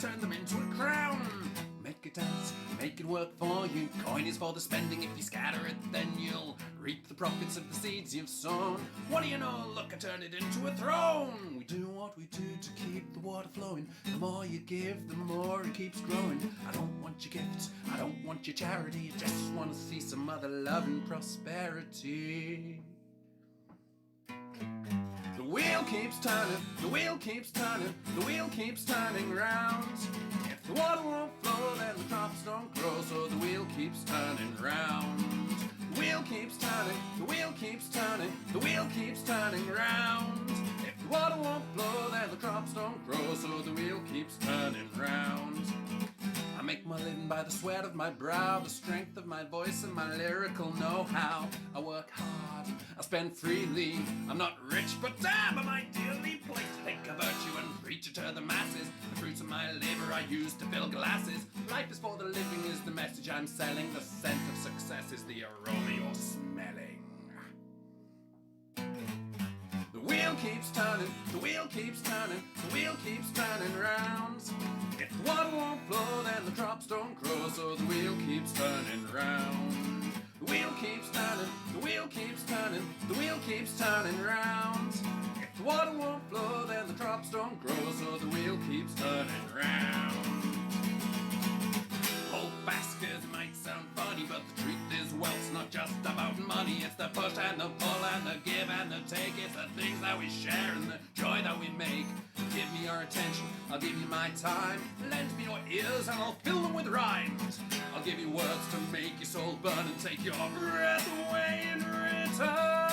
turn them into a crown. Make it dance, make it work for you. Coin is for the spending. If you scatter it, then you'll reap the profits of the seeds you've sown. What do you know? Look, I turned it into a throne. We do what we do to keep the water flowing. The more you give, the more it keeps growing. I don't want your gifts, I don't want your charity. I just want to see some other love and prosperity. The wheel keeps turning, the wheel keeps turning, the wheel keeps turning round. If the water won't flow, then the crops don't grow, so the wheel keeps turning round. The wheel keeps turning, the wheel keeps turning, the wheel keeps turning round. If the water won't flow, then the crops don't grow, so the wheel keeps turning round. I make my living by the sweat of my brow, the strength of my voice and my lyrical know-how. I work hard, I spend freely. I'm not rich, but damn, am I dearly placed to think of virtue and preach it to the masses. The fruits of my labor I use to fill glasses. Life is for the living is the message I'm selling. The scent of success is the aroma you're smelling. The wheel keeps turning, the wheel keeps turning, the wheel keeps turning round. If the water won't flow, then the crops don't grow, so the wheel keeps turning round. The wheel keeps turning, the wheel keeps turning, the wheel keeps turning round. If the water won't flow, then the crops don't grow, so the wheel keeps turning round. Hold fast, 'cause it might sound funny, but the truth is wealth's not just about money. It's the push and the pull and the give and the take. It's the things that we share and the joy that we make. Give me your attention, I'll give you my time. Lend me your ears and I'll fill them with rhymes. I'll give you words to make your soul burn and take your breath away in return.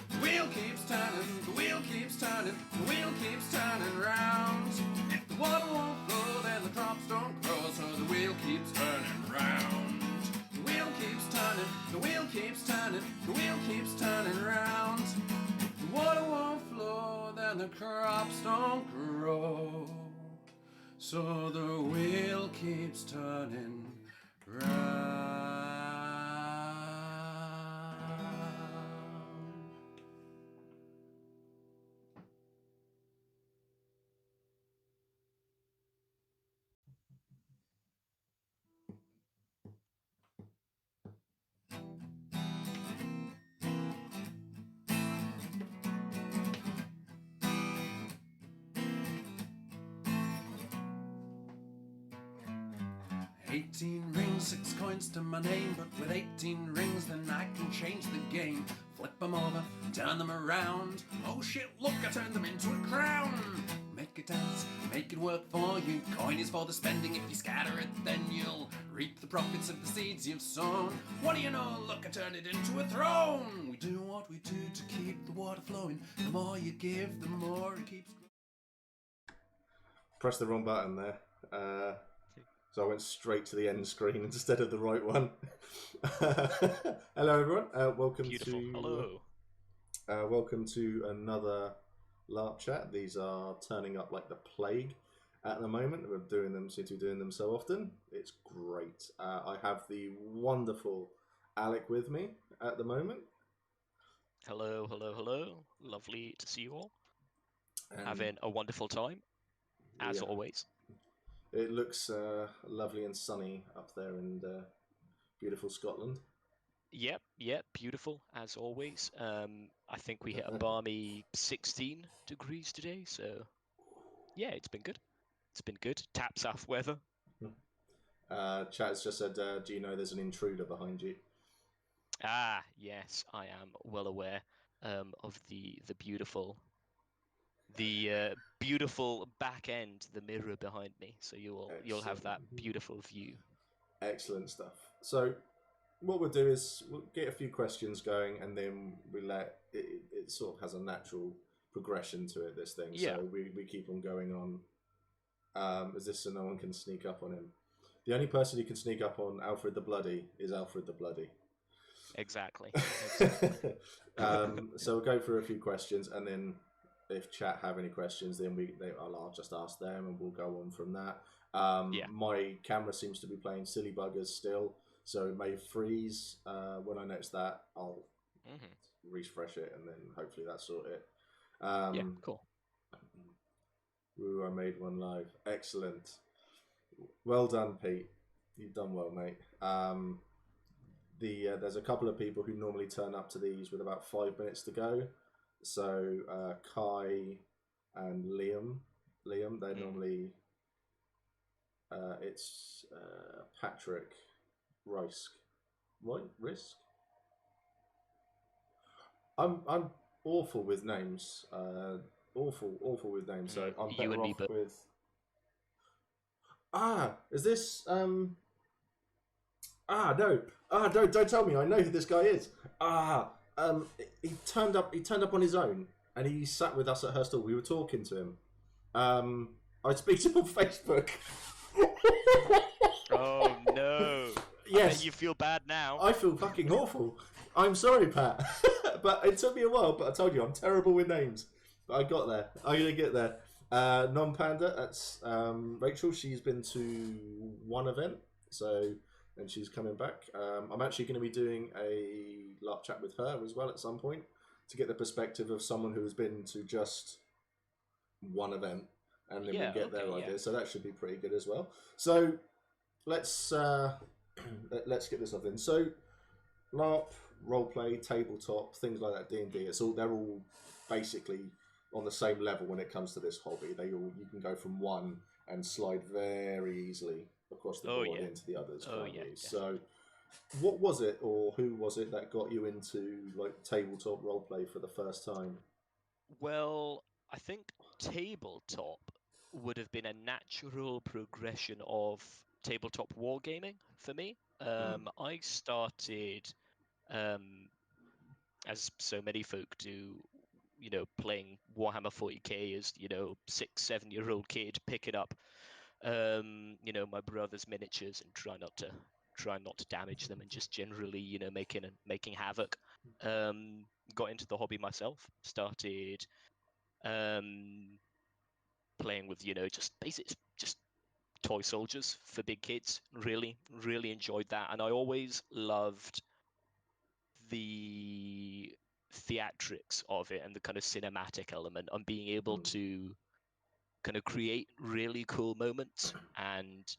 The wheel keeps turning, the wheel keeps turning, the wheel keeps turning round. If the water won't flow, then the crops don't grow, so the wheel keeps turning round. The wheel keeps turning, the wheel keeps turning, the wheel keeps turning round. If the water won't flow, then the crops don't grow, so the wheel keeps turning round. 18 rings, 6 coins to my name, but with 18 rings then I can change the game. Flip them over, turn them around. Oh shit, look, I turned them into a crown. Make it dance, make it work for you. Coin is for the spending. If you scatter it, then you'll reap the profits of the seeds you've sown. What do you know? Look, I turned it into a throne. We do what we do to keep the water flowing. The more you give, the more it keeps growing. Pressed the wrong button there. So I went straight to the end screen instead of the right one. Hello, everyone. Welcome to welcome to another LARP Chat. These are turning up like the plague at the moment. We're doing them, seem to be doing them so often. It's great. I have the wonderful Alec with me at the moment. Hello, hello, hello. Lovely to see you all. Having a wonderful time, as always. It looks lovely and sunny up there in beautiful Scotland. Yep, beautiful as always. I think we hit a balmy 16 degrees today, so yeah, it's been good. It's been good. Taps off weather. Chat has just said, do you know there's an intruder behind you? Ah, yes, I am well aware of the beautiful back end, the mirror behind me. So you'll have that beautiful view. Excellent stuff. So what we'll do is we'll get a few questions going, and then we let it sort of has a natural progression to it, this thing. Yeah. So we keep on going on. Is this so no one can sneak up on him? The only person who can sneak up on Alfred the Bloody is Alfred the Bloody. Exactly. So we'll go through a few questions, and then if chat have any questions, then I'll just ask them, and we'll go on from that. My camera seems to be playing silly buggers still, So it may freeze. When I notice that, I'll Mm-hmm. refresh it, and then hopefully that sort it. Yeah, cool. Ooh, I made one live. Excellent. Well done, Pete. You've done well, mate. There's a couple of people who normally turn up to these with about 5 minutes to go. So Kai and Liam, they're normally. It's Patrick Risk. Right, Risk. I'm awful with names. Awful with names. So I'm You better and me off both. with. Is this no. Don't tell me. I know who this guy is. He turned up. He turned up on his own, and he sat with us at her stall. We were talking to him. I speak to him on Facebook. Oh no! Yes. I bet you feel bad now. I feel fucking awful. I'm sorry, Pat, but it took me a while. But I told you, I'm terrible with names. But I got there. I'm gonna get there. Non-panda. That's Rachel. She's been to one event, and she's coming back. I'm actually going to be doing a LARP chat with her as well at some point to get the perspective of someone who has been to just one event, and then we get their ideas. So that should be pretty good as well. So let's let's get this off then. So LARP, roleplay, tabletop, things like that, D&D. They're all basically on the same level when it comes to this hobby. You can go from one and slide very easily across the board into the others, can't you? Definitely. So what was it, or who was it that got you into like tabletop roleplay for the first time? Well, I think tabletop would have been a natural progression of tabletop wargaming for me. I started, as so many folk do, playing Warhammer 40k as, 6, 7-year-old kid, picking up, my brother's miniatures and try not to damage them and just generally, making havoc. Got into the hobby myself, started playing with just basic, just toy soldiers for big kids. Really enjoyed that, and I always loved the theatrics of it and the kind of cinematic element and being able to kind of create really cool moments and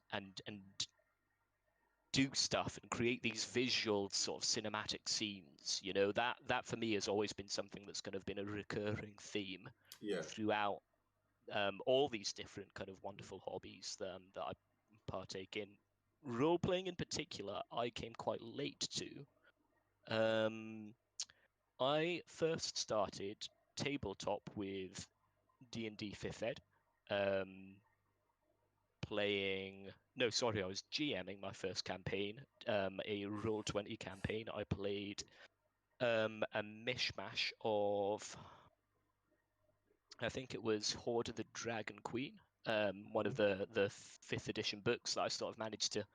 do stuff and create these visual sort of cinematic scenes. That for me has always been something that's kind of been a recurring theme throughout all these different kind of wonderful hobbies that I partake in. Role playing in particular, I came quite late to. I first started tabletop with D&D 5th Ed, playing. No, sorry, I was GMing my first campaign, a Roll20 campaign. I played a mishmash of. I think it was Horde of the Dragon Queen, one of the 5th edition books that I sort of managed to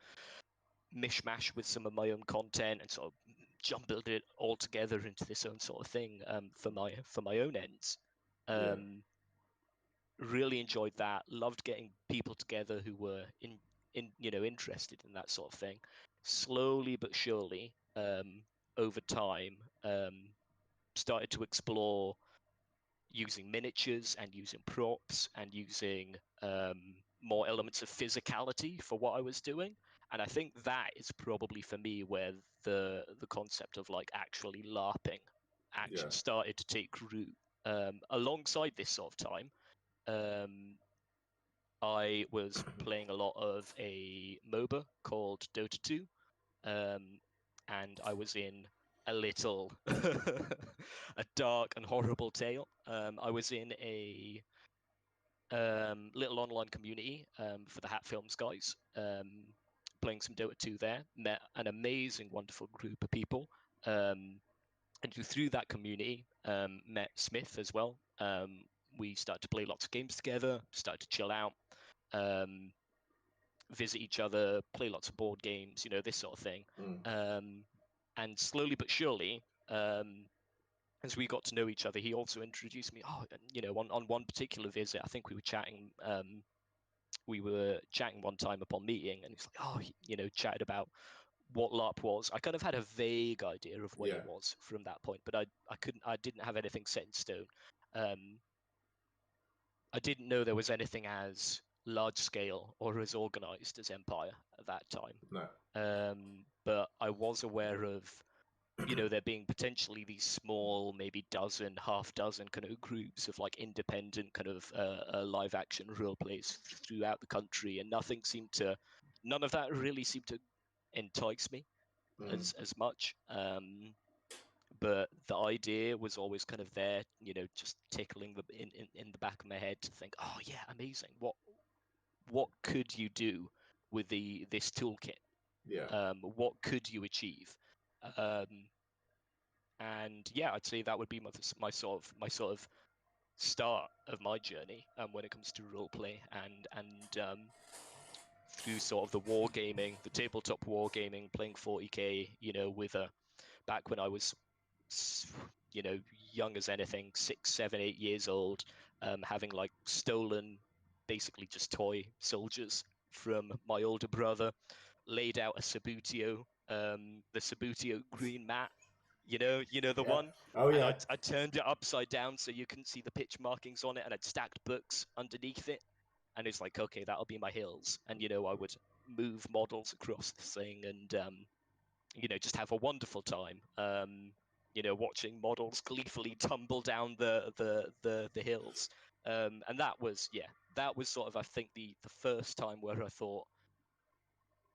mishmash with some of my own content and sort of jumbled it all together into this own sort of thing for my own ends. Really enjoyed that. Loved getting people together who were interested in that sort of thing. Slowly but surely, over time, started to explore using miniatures and using props and using more elements of physicality for what I was doing. And I think that is probably for me where the concept of like actually LARPing started to take root. Alongside this sort of time, I was playing a lot of a MOBA called Dota 2, and I was in a little a dark and horrible tale. I was in a little online community for the Hat Films guys, playing some Dota 2 there. Met an amazing, wonderful group of people, and through that community, met Smith as well. We started to play lots of games together, started to chill out, visit each other, play lots of board games, this sort of thing. And slowly but surely, as we got to know each other, he also introduced me. On one particular visit, I think we were chatting. We were chatting one time upon meeting, and he's like, chatted about what LARP was. I kind of had a vague idea of what Yeah. it was from that point, but I didn't have anything set in stone. I didn't know there was anything as large scale or as organized as Empire at that time. No. But I was aware of, you know, there being potentially these small, maybe half dozen kind of groups of like independent kind of live action role plays throughout the country, and none of that really seemed to entice me as much. But the idea was always kind of there, you know, just tickling in the back of my head to think, oh yeah, amazing. What could you do with this toolkit? Yeah. What could you achieve? And yeah, I'd say that would be my sort of start of my journey when it comes to roleplay and through sort of the wargaming, the tabletop wargaming, playing 40k, you know, back when I was, you know, young as anything, 6, 7, 8 years old, having like stolen basically just toy soldiers from my older brother, laid out a Sabutio, the Sabutio green mat, you know the Yeah. one. Oh And yeah. I turned it upside down so you couldn't see the pitch markings on it, and I'd stacked books underneath it, and it's like, okay, that'll be my hills. And you know, I would move models across this thing and you know, just have a wonderful time. You know, watching models gleefully tumble down the hills. And that was sort of, I think, the first time where I thought,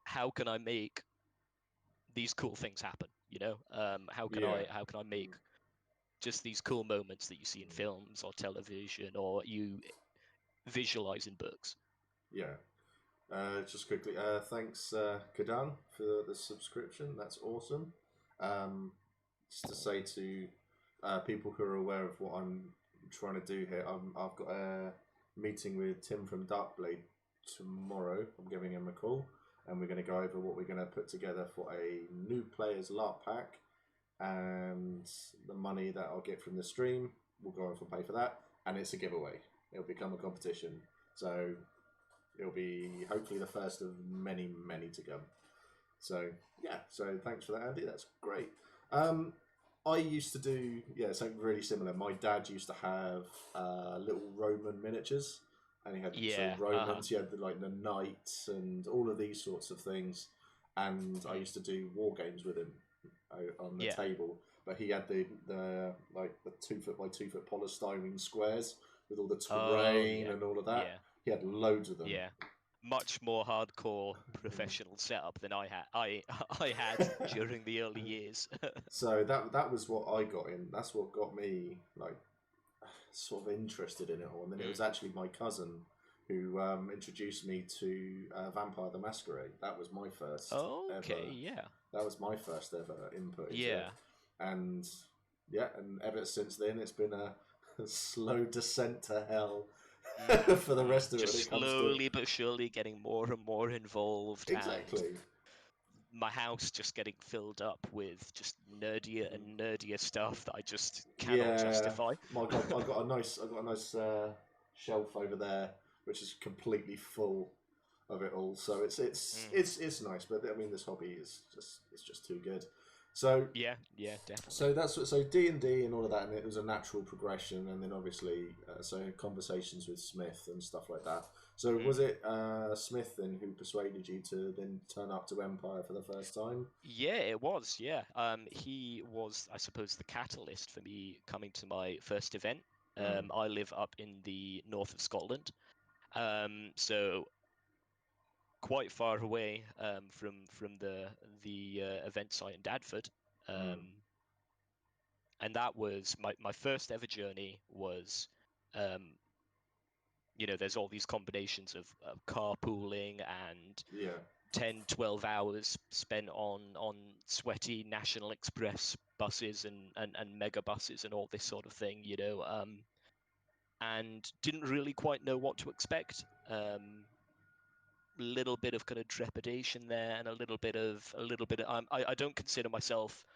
how can I make these cool things happen? You know, how can I make just these cool moments that you see in films or television or you visualize in books? Yeah. Just quickly, thanks, Kadan, for the subscription. That's awesome. Just to say to people who are aware of what I'm trying to do here, I've got a meeting with Tim from Darkblade tomorrow. I'm giving him a call, and we're going to go over what we're going to put together for a new players LARP pack, and the money that I'll get from the stream will go on for pay for that, and it's a giveaway. It'll become a competition, so it'll be hopefully the first of many, many to come. So yeah, so thanks for that, Andy. That's great. I used to do something really similar. My dad used to have little Roman miniatures, and he had Romans. He had the knights and all of these sorts of things. And I used to do war games with him on the table. But he had the 2 foot by 2 foot polystyrene squares with all the terrain and all of that. Yeah. He had loads of them. Yeah. Much more hardcore professional setup than I had during the early years. So that was what I got in. That's what got me like sort of interested in it all. And then it was actually my cousin who introduced me to Vampire the Masquerade. That was my first. That was my first ever input into it. And and ever since then it's been a slow descent to hell. For the rest of just it, slowly but surely getting more and more involved. Exactly. And my house just getting filled up with just nerdier and nerdier stuff that I just cannot justify. My God, I've got a nice shelf over there which is completely full of it all. So it's nice, but I mean this hobby is just too good. So yeah, definitely. So that's so D&D and all of that, and it was a natural progression, and then obviously conversations with Smith and stuff like that. So was it Smith then who persuaded you to then turn up to Empire for the first time? Yeah, it was. Yeah, he was, I suppose, the catalyst for me coming to my first event. I live up in the north of Scotland, so quite far away from the event site in Dadford. And that was my first ever journey was, you know, there's all these combinations of carpooling and 10, 12 hours spent on sweaty National Express buses and mega buses and all this sort of thing, you know, and didn't really quite know what to expect. Little bit of kind of trepidation there, and a little bit of I don't consider myself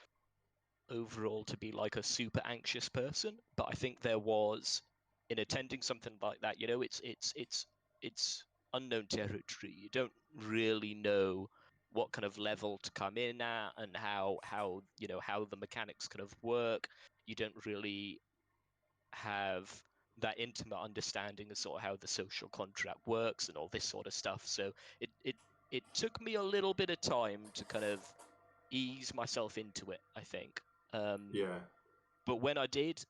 overall to be like a super anxious person, but I think there was, in attending something like that, you know, it's unknown territory. You don't really know what kind of level to come in at, and how you know how the mechanics kind of work. You don't really have that intimate understanding of sort of how the social contract works and all this sort of stuff. So it took me a little bit of time to kind of ease myself into it, I think. Yeah. But when I did,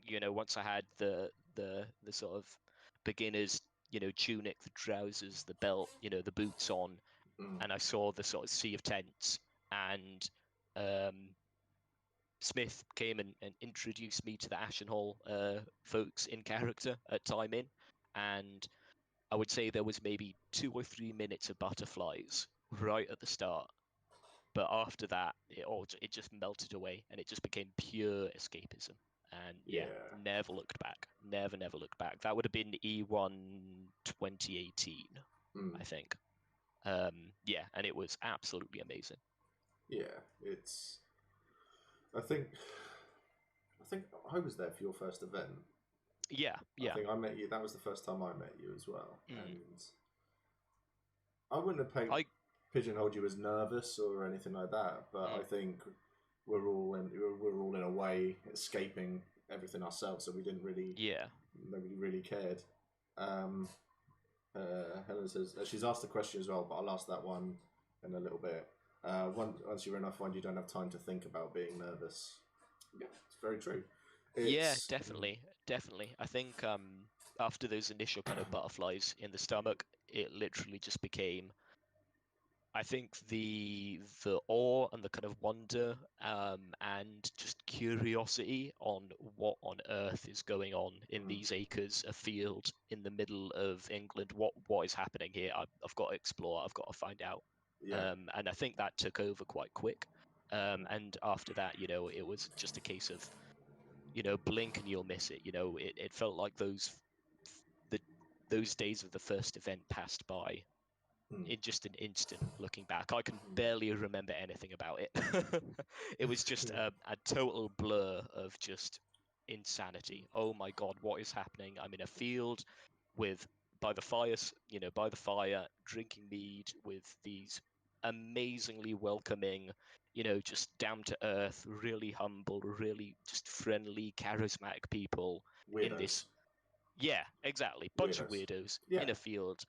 you know, once I had the sort of beginners, you know, tunic, the trousers, the belt, you know, the boots on, and I saw the sort of sea of tents, and Smith came and introduced me to the Ashenhall folks in character at Time In, and I would say there was maybe 2 or 3 minutes of butterflies right at the start, but after that, it just melted away, and it just became pure escapism. And yeah, Yeah. never looked back. Never looked back. That would have been E1 2018, I think. Yeah, and it was absolutely amazing. Yeah, it's. I think I was there for your first event. Yeah, I yeah. think I met you. That was the first time I met you as well, Mm. and I wouldn't have pigeonholed you as nervous or anything like that. But I think we're all in a way escaping everything ourselves, so we didn't really. Yeah. Nobody really cared. Helen says she's asked the question as well, but I'll ask that one in a little bit. Once you're in, I find you don't have time to think about being nervous. Yeah, it's very true. Yeah, definitely. I think after those initial kind of butterflies in the stomach, it literally just became, I think, the awe and the kind of wonder and just curiosity on what on earth is going on in these acres of field in the middle of England. What is happening here? I've got to explore. I've got to find out. Yeah. And I think that took over quite quick. And after that, you know, it was just a case of, you know, blink and you'll miss it. You know, it felt like those days of the first event passed by in just an instant. Looking back, I can barely remember anything about it. It was just a total blur of just insanity. Oh my god, what is happening? I'm in a field with by the fire, you know, by the fire, drinking mead with these amazingly welcoming, you know, just down to earth, really humble, really just friendly, charismatic people in this. Weirdos. Yeah, exactly. Bunch of Weirdos. weirdos Yeah. in a field.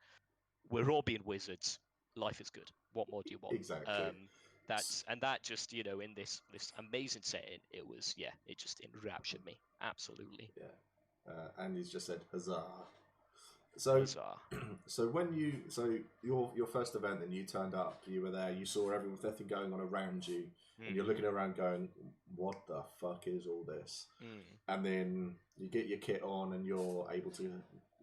We're all being wizards. Life is good. What more do you want? Exactly. That just, you know, in this amazing setting, it was, yeah, it just enraptured me. Absolutely. Yeah. Andy's just said huzzah. So, Huzzah. so your first event, and you turned up, you were there, you saw everything going on around you, and you're looking around going, what the fuck is all this? And then you get your kit on, and you're able to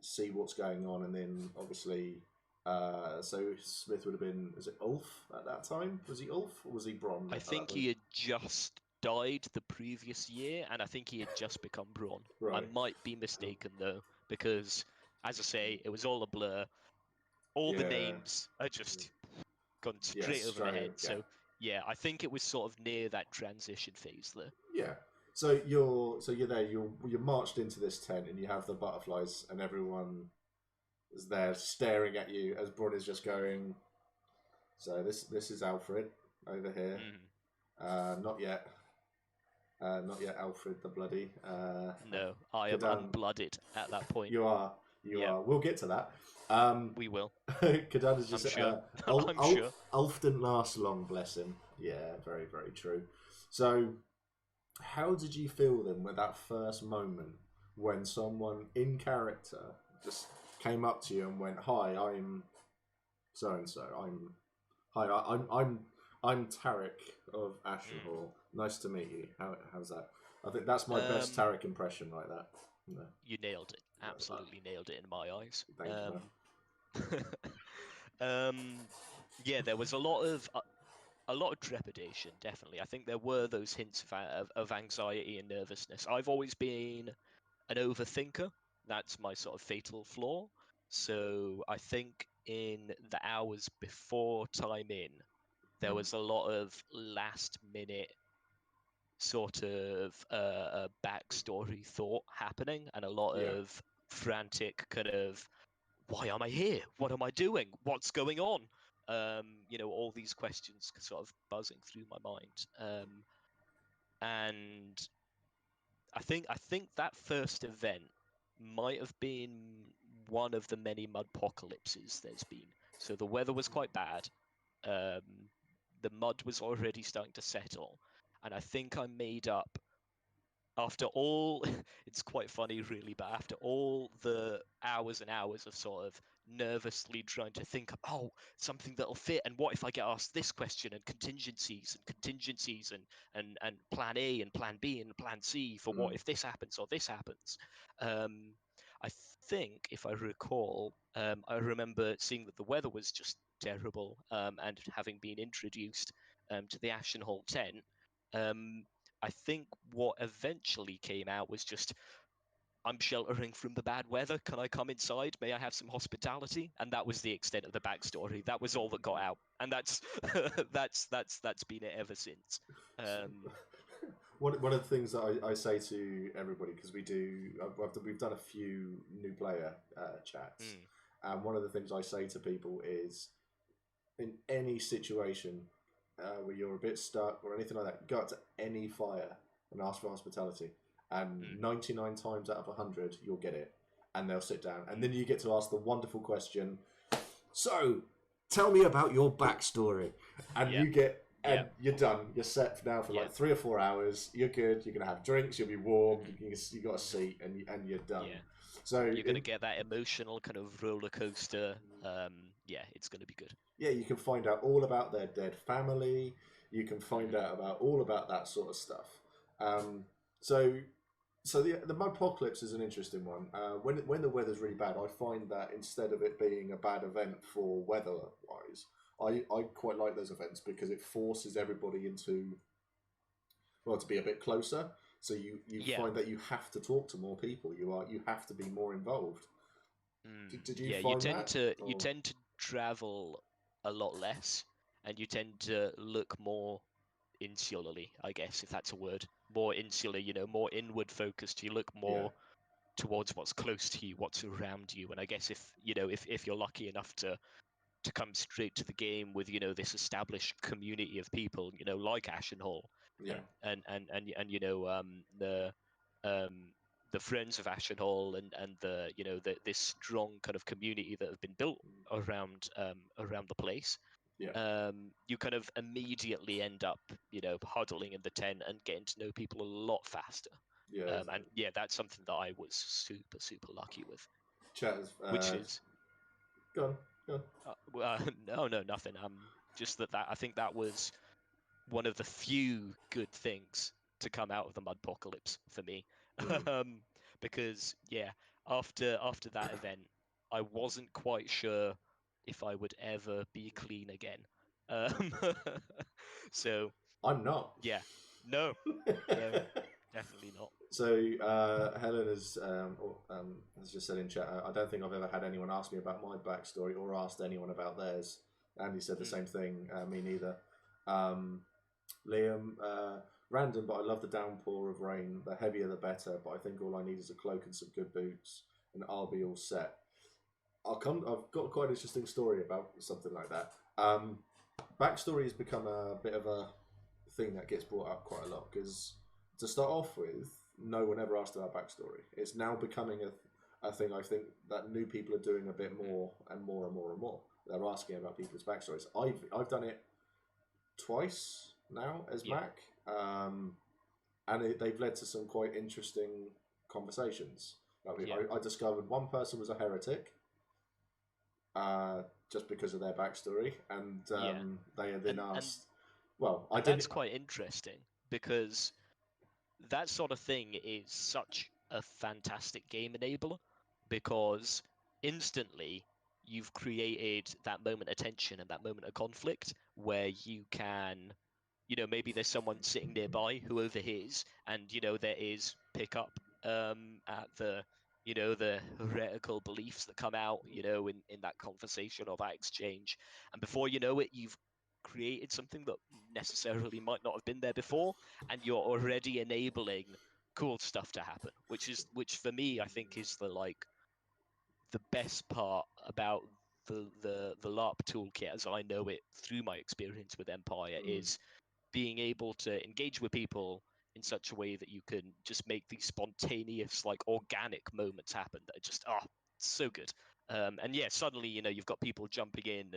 see what's going on, and then obviously, so Smith would have been, is it Ulf at that time? Was he Ulf or was he Bron? I think he had just died the previous year, and I think he had just become Braun. I Right. might be mistaken though, because as I say, it was all a blur. All the names are just gone straight over my head. Yeah. So yeah, I think it was sort of near that transition phase there. Yeah. So you're there. You're marched into this tent, and you have the butterflies, and everyone is there staring at you as Braun is just going. So this is Alfred over here. Not yet. Not yet, Alfred the Bloody. No, I am unblooded at that point. You are. You are. We'll get to that. We will. Kadan is just. I'm sure. Ulf didn't last long, bless him. Yeah, very, very true. So, how did you feel then with that first moment when someone in character just came up to you and went, "Hi, I'm so and so. I'm Tarek of Ashenhall. Nice to meet you. How's that? I think that's my best Tarek impression, like that. No. You nailed it. Absolutely nailed it in my eyes. Thank you. Yeah, there was a lot of trepidation. Definitely, I think there were those hints of anxiety and nervousness. I've always been an overthinker. That's my sort of fatal flaw. So I think in the hours before Time In, there was a lot of last minute sort of backstory thought happening, and a lot of frantic kind of, why am I here? What am I doing? What's going on? All these questions sort of buzzing through my mind. And I think that first event might have been one of the many mudpocalypses there's been. So the weather was quite bad. The mud was already starting to settle, and I think I made up after all. It's quite funny, really, but after all the hours and hours of sort of nervously trying to think of something that'll fit, and what if I get asked this question, and contingencies and plan A and plan B and plan C for what if this happens or this happens. I think, if I recall, I remember seeing that the weather was just terrible, and having been introduced to the Ashen Hall tent, I think what eventually came out was just, I'm sheltering from the bad weather. Can I come inside? May I have some hospitality? And that was the extent of the backstory. That was all that got out, and that's that's been it ever since. One of the things that I say to everybody, because we've done a few new player chats, and one of the things I say to people is, in any situation where you're a bit stuck or anything like that, go up to any fire and ask for hospitality, and 99 times out of 100 you'll get it, and they'll sit down, and then you get to ask the wonderful question, so tell me about your backstory, and you get, and you're done, you're set now for like 3 or 4 hours, you're good, you're gonna have drinks, you'll be warm, you got a seat, and you're done. So you're going to get that emotional kind of roller coaster. It's going to be good. Yeah, you can find out all about their dead family. You can find out all about that sort of stuff. So the mudpocalypse is an interesting one. When the weather's really bad, I find that instead of it being a bad event for weather-wise, I quite like those events because it forces everybody into, well, to be a bit closer. So you find that you have to talk to more people. You have to be more involved. Did you find that? You tend to travel a lot less, and you tend to look more insularly, I guess, if that's a word. More insular, more inward focused. You look more towards what's close to you, what's around you. And I guess if you're lucky enough to come straight to the game with this established community of people, like Ashen Hall, and the friends of Ashen Hall, and this strong kind of community that have been built around the place. You kind of immediately end up huddling in the tent and getting to know people a lot faster. And that's something that I was super lucky with. Which is go on. No, nothing. Just that I think that was one of the few good things to come out of the mudpocalypse for me. Because after that event, I wasn't quite sure if I would ever be clean again. So I'm not. Yeah, no, definitely not. So Helen has just said in chat, I don't think I've ever had anyone ask me about my backstory or asked anyone about theirs. Andy said the same thing. Me neither. Liam, random, but I love the downpour of rain. The heavier the better, but I think all I need is a cloak and some good boots, and I'll be all set. I've got quite an interesting story about something like that. Backstory has become a bit of a thing that gets brought up quite a lot, because to start off with, no one ever asked about backstory. It's now becoming a thing, I think, that new people are doing a bit more and more and more and more. They're asking about people's backstories. I've done it twice now as Mac, and they've led to some quite interesting conversations. I discovered one person was a heretic, just because of their backstory, and they then asked. That's quite interesting, because that sort of thing is such a fantastic game enabler, because instantly you've created that moment of tension and that moment of conflict where you can, maybe there's someone sitting nearby who overhears, and there is pickup at the the heretical beliefs that come out in that conversation or that exchange, and before you know it, you've created something that necessarily might not have been there before, and you're already enabling cool stuff to happen, which for me, I think, is the best part about the LARP toolkit, as I know it through my experience with Empire, is being able to engage with people in such a way that you can just make these spontaneous, like organic moments happen that are just so good. And yeah, suddenly you've got people jumping in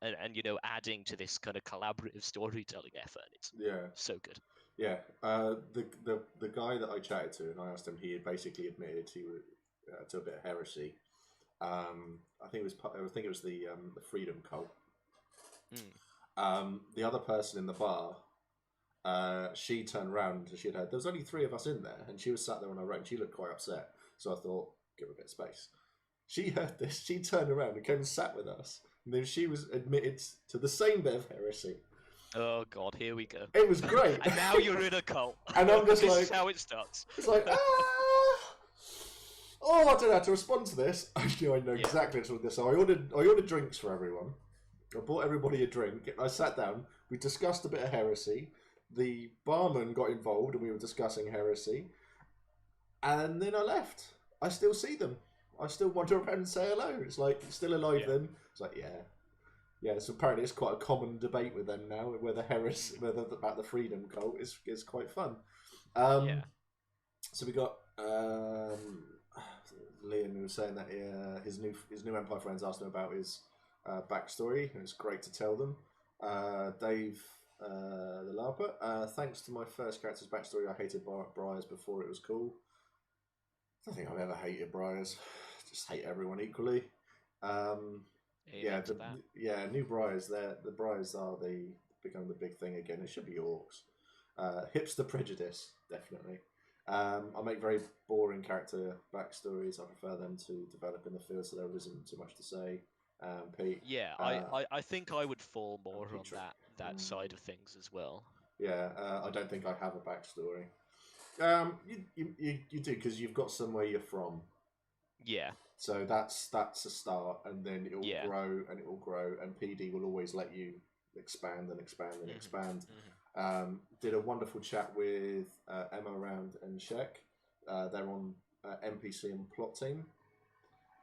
and adding to this kind of collaborative storytelling effort. It's so good. Yeah, the guy that I chatted to, and I asked him, he had basically admitted he was to a bit of heresy. I think it was the Freedom Cult. The other person in the bar, she turned around and she had heard there was only 3 of us in there, and she was sat there on her own. She looked quite upset, so I thought, give her a bit of space. She heard this. She turned around and came and sat with us, and then she was admitted to the same bit of heresy. Oh God, here we go. It was great. And now you're in a cult. And I'm just this like, is how it starts. It's like, oh, I don't know how to respond to this. Actually, I know exactly how to respond to this. So I ordered drinks for everyone. I bought everybody a drink. I sat down. We discussed a bit of heresy. The barman got involved, and we were discussing heresy. And then I left. I still see them. I still wander around and say hello. It's like, still alive then? It's like, yeah. So apparently it's quite a common debate with them now, whether about the Freedom Cult is quite fun. So we got Liam, who was saying that his new Empire friends asked him about his backstory, and it's great to tell them. Dave, the LARPer, thanks to my first character's backstory, I hated Briars before it was cool. I don't think I've ever hated Briars. Just hate everyone equally. New Briars. The Briars are become the big thing again. It should be orcs. Hipster prejudice, definitely. I make very boring character backstories. I prefer them to develop in the field, so there isn't too much to say. Pete. Yeah, I think I would fall more on that side of things as well. Yeah, I don't think I have a backstory. You do, because you've got somewhere you're from. Yeah. So that's a start, and then it will grow and it will grow, and PD will always let you expand and expand and expand. Did a wonderful chat with Emma Round and Shek. They're on NPC and plot team,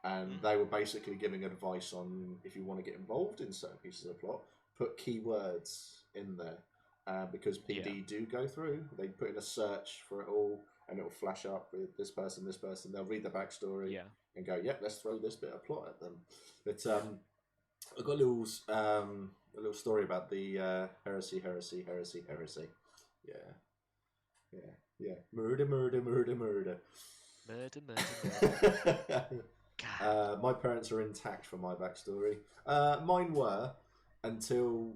and they were basically giving advice on if you want to get involved in certain pieces of the plot, put keywords in there. Because PD do go through, they put in a search for it all, and it will flash up with this person. They'll read the backstory and go, "Yep, let's throw this bit of plot at them." But I've got a little story about the heresy. Yeah. Murder. My parents are intact for my backstory. Mine were until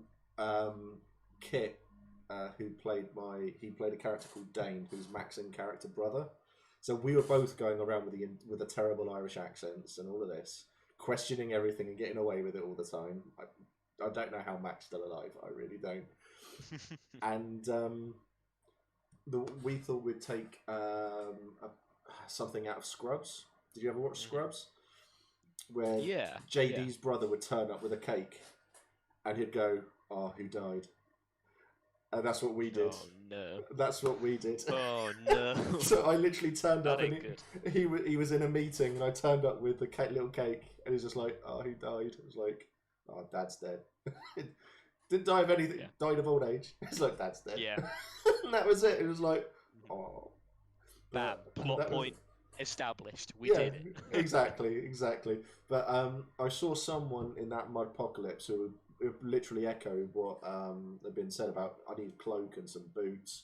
Kit. Who played a character called Dane, who's Max's in-character brother. So we were both going around with the terrible Irish accents and all of this, questioning everything and getting away with it all the time. I don't know how Mac's still alive. I really don't. And we thought we'd take something out of Scrubs. Did you ever watch Scrubs? Where JD's brother would turn up with a cake, and he'd go, "Oh, who died?" And that's what we did. Oh no! That's what we did. Oh no! So I literally turned up, and he was in a meeting, and I turned up with the little cake, and he was just like, "Oh, who died?" It was like, "Oh, Dad's dead." Didn't die of anything. Yeah. Died of old age. It's like, Dad's dead. Yeah. And that was it. It was like, oh. Bam. Plot point established. We did it. Exactly. But I saw someone in that Mudpocalypse who literally echoed what had been said about I need a cloak and some boots.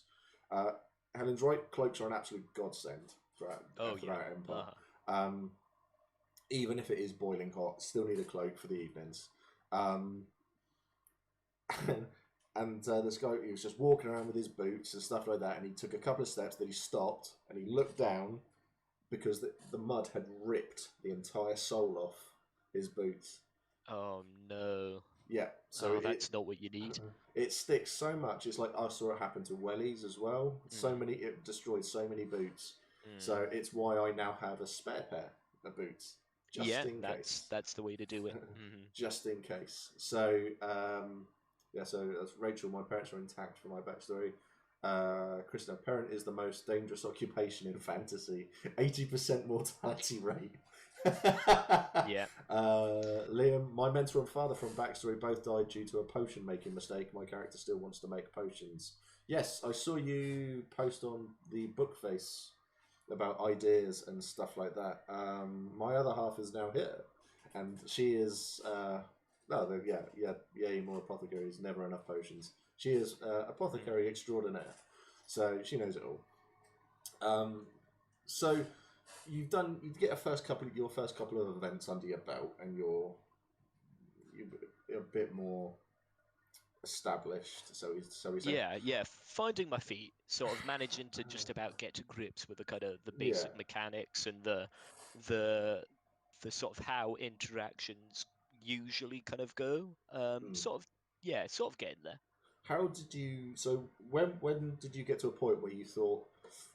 Helen's right, cloaks are an absolute godsend throughout Empire. Even if it is boiling hot, still need a cloak for the evenings. And this guy, he was just walking around with his boots and stuff like that, and he took a couple of steps, then he stopped and he looked down because the mud had ripped the entire sole off his boots. Oh no. Yeah, so that's not what you need. It sticks so much. It's like I saw it happen to wellies as well. It destroyed so many boots. So it's why I now have a spare pair of boots, just in case. That's the way to do it. Just in case. So so that's Rachel. My parents are intact for my backstory. Kristen, parent is the most dangerous occupation in fantasy. 80% mortality rate. Yeah. Liam, my mentor and father from Backstory both died due to a potion making mistake. My character still wants to make potions. Yes, I saw you post on the book face about ideas and stuff like that. My other half is now here, and she is. More apothecaries, never enough potions. She is apothecary extraordinaire, so she knows it all. So you get your first couple of events under your belt, and you're a bit more established. So we say. Yeah. Finding my feet, sort of managing to just about get to grips with the kind of the basic mechanics and the sort of how interactions usually kind of go. Sort of getting there. How did you? So when did you get to a point where you thought,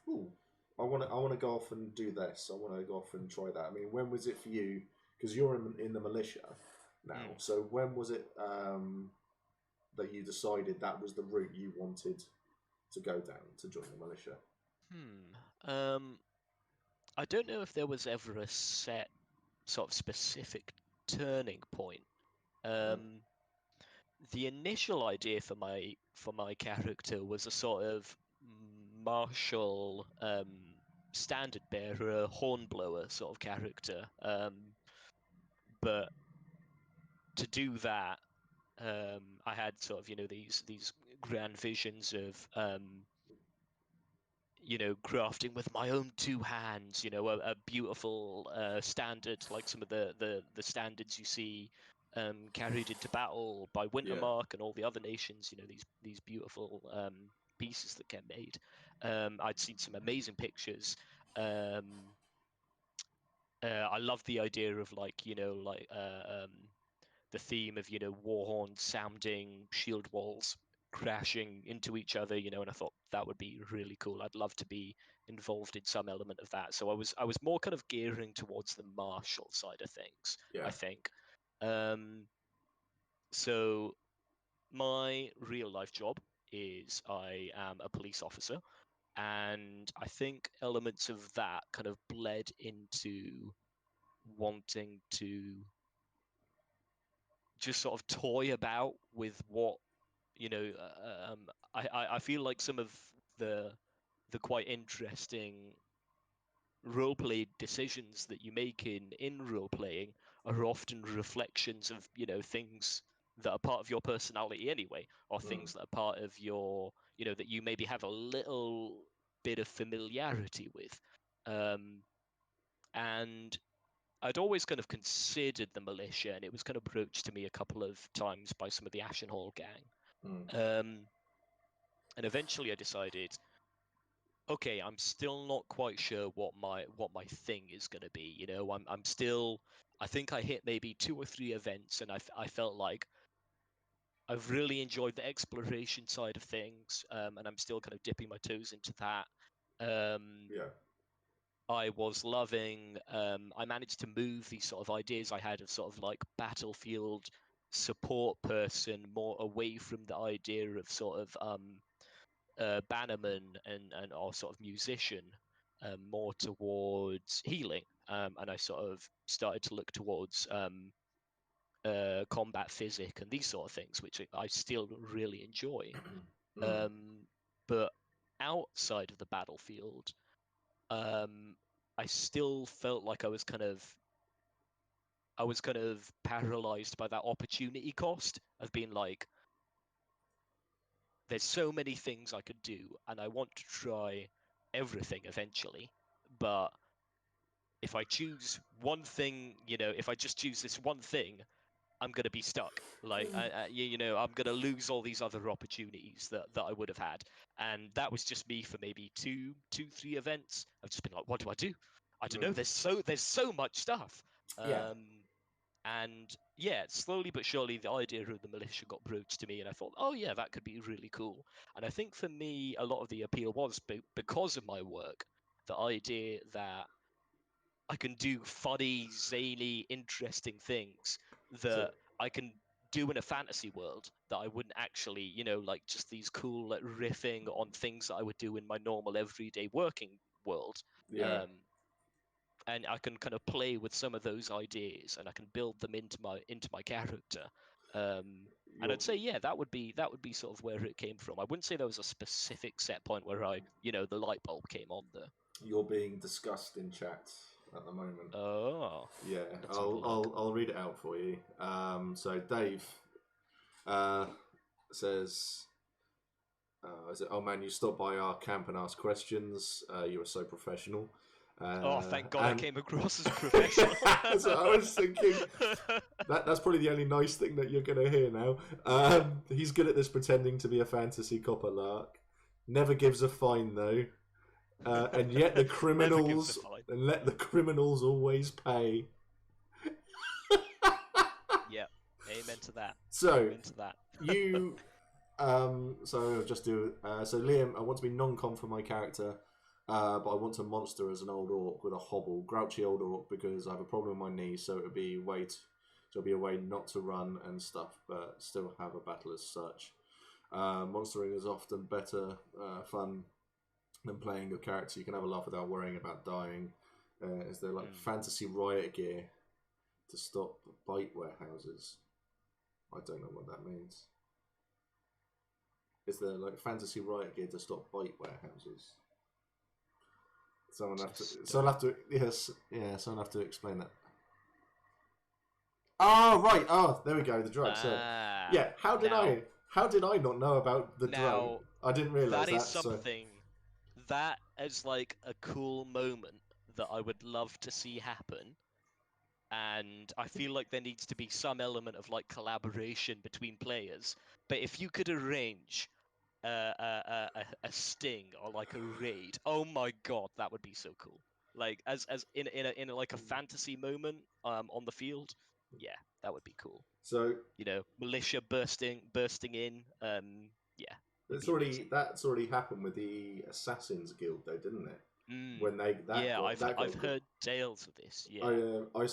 "Ooh, I want to go off and do this. I want to go off and try that." I mean, when was it for you? Because you're in the militia now. So when was it that you decided that was the route you wanted to go down to join the militia? I don't know if there was ever a set sort of specific turning point. The initial idea for my character was a sort of martial standard bearer, hornblower sort of character. But to do that, I had sort of these grand visions of crafting with my own two hands, a beautiful standard like some of the standards you see carried into battle by Wintermark and all the other nations, these beautiful pieces that get made. I'd seen some amazing pictures. I love the idea of the theme of warhorns sounding, shield walls crashing into each other, and I thought that would be really cool. I'd love to be involved in some element of that. So I was more kind of gearing towards the martial side of things, I think. So my real life job is I am a police officer, and I think elements of that kind of bled into wanting to just sort of toy about with what I feel like some of the quite interesting roleplay decisions that you make in role playing are often reflections of things that are part of your personality anyway, or things that are part of your that you maybe have a little bit of familiarity with, and I'd always kind of considered the militia, and it was kind of approached to me a couple of times by some of the Ashenhall gang. And eventually I decided, okay, I'm still not quite sure what my thing is going to be. I'm still, I think I hit maybe 2 or 3 events, and I felt like I've really enjoyed the exploration side of things, and I'm still kind of dipping my toes into that. I was loving, I managed to move these sort of ideas I had of sort of like battlefield support person more away from the idea of sort of bannerman and or sort of musician, more towards healing, and I sort of started to look towards combat physic and these sort of things, which I still really enjoy. But outside of the battlefield, I still felt like I was kind of paralyzed by that opportunity cost of being like, there's so many things I could do, and I want to try everything eventually. But if I choose one thing, if I just choose this one thing, I'm gonna be stuck. Like, I'm gonna lose all these other opportunities that I would have had. And that was just me for maybe two, 3 events. I've just been like, what do I do? I don't know. There's so much stuff. And yeah, slowly but surely, the idea of the militia got broached to me, and I thought, oh yeah, that could be really cool. And I think for me, a lot of the appeal was because of my work, the idea that I can do funny, zany, interesting things that I can do in a fantasy world that I wouldn't actually, like just these cool like, riffing on things that I would do in my normal everyday working world. and I can kind of play with some of those ideas, and I can build them into my character. And I'd say, yeah, that would be sort of where it came from. I wouldn't say there was a specific set point where the light bulb came on there. You're being discussed in chat at the moment. Oh, yeah. let's have a look. I'll read it out for you. So Dave says, "Oh man, you stopped by our camp and asked questions. You were so professional." Oh, thank God I came across as professional. So I was thinking that's probably the only nice thing that you're going to hear now. He's good at this pretending to be a fantasy copper lark. Never gives a fine though, and yet the criminals and let the criminals always pay. Yep, amen to that. So amen to that. you, so I'll just do. So Liam, I want to be non-com for my character. But I want a monster as an old orc with a hobble, grouchy old orc, because I have a problem with my knee, so it'll be a way not to run and stuff, but still have a battle as such. Monstering is often better fun than playing your character. You can have a laugh without worrying about dying. Is there like fantasy riot gear to stop bite warehouses? I don't know what that means. Is there like fantasy riot gear to stop bite warehouses? Someone have to explain that. Oh right, there we go, the drug. So yeah, how did I not know about the drug? I didn't realise that is something that is like a cool moment that I would love to see happen, and I feel like there needs to be some element of like collaboration between players. But if you could arrange a sting or like a raid, oh my God, that would be so cool. Like as in a like a fantasy moment on the field, yeah, that would be cool. So militia bursting in, yeah. that's already happened with the Assassins Guild, though, didn't it? When I've heard tales of this. Yeah, I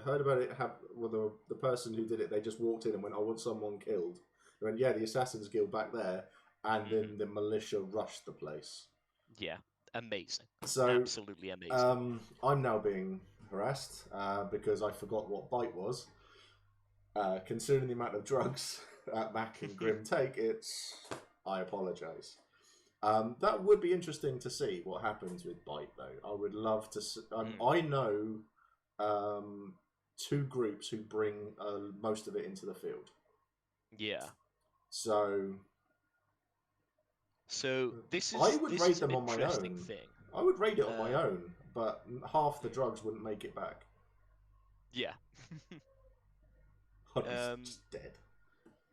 heard about it. Well, the person who did it, they just walked in and went, "I want someone killed." They went, "Yeah, the Assassins Guild back there," and then the militia rushed the place. Yeah, amazing. So absolutely amazing. I'm now being harassed because I forgot what bite was. Considering the amount of drugs that Mac and Grim take, I apologise. That would be interesting to see what happens with bite, though. I would love to see. I know two groups who bring most of it into the field. Yeah. So this is. I would raid them on my own. I would raid it on my own, but half the drugs wouldn't make it back. Yeah. I'd be just dead.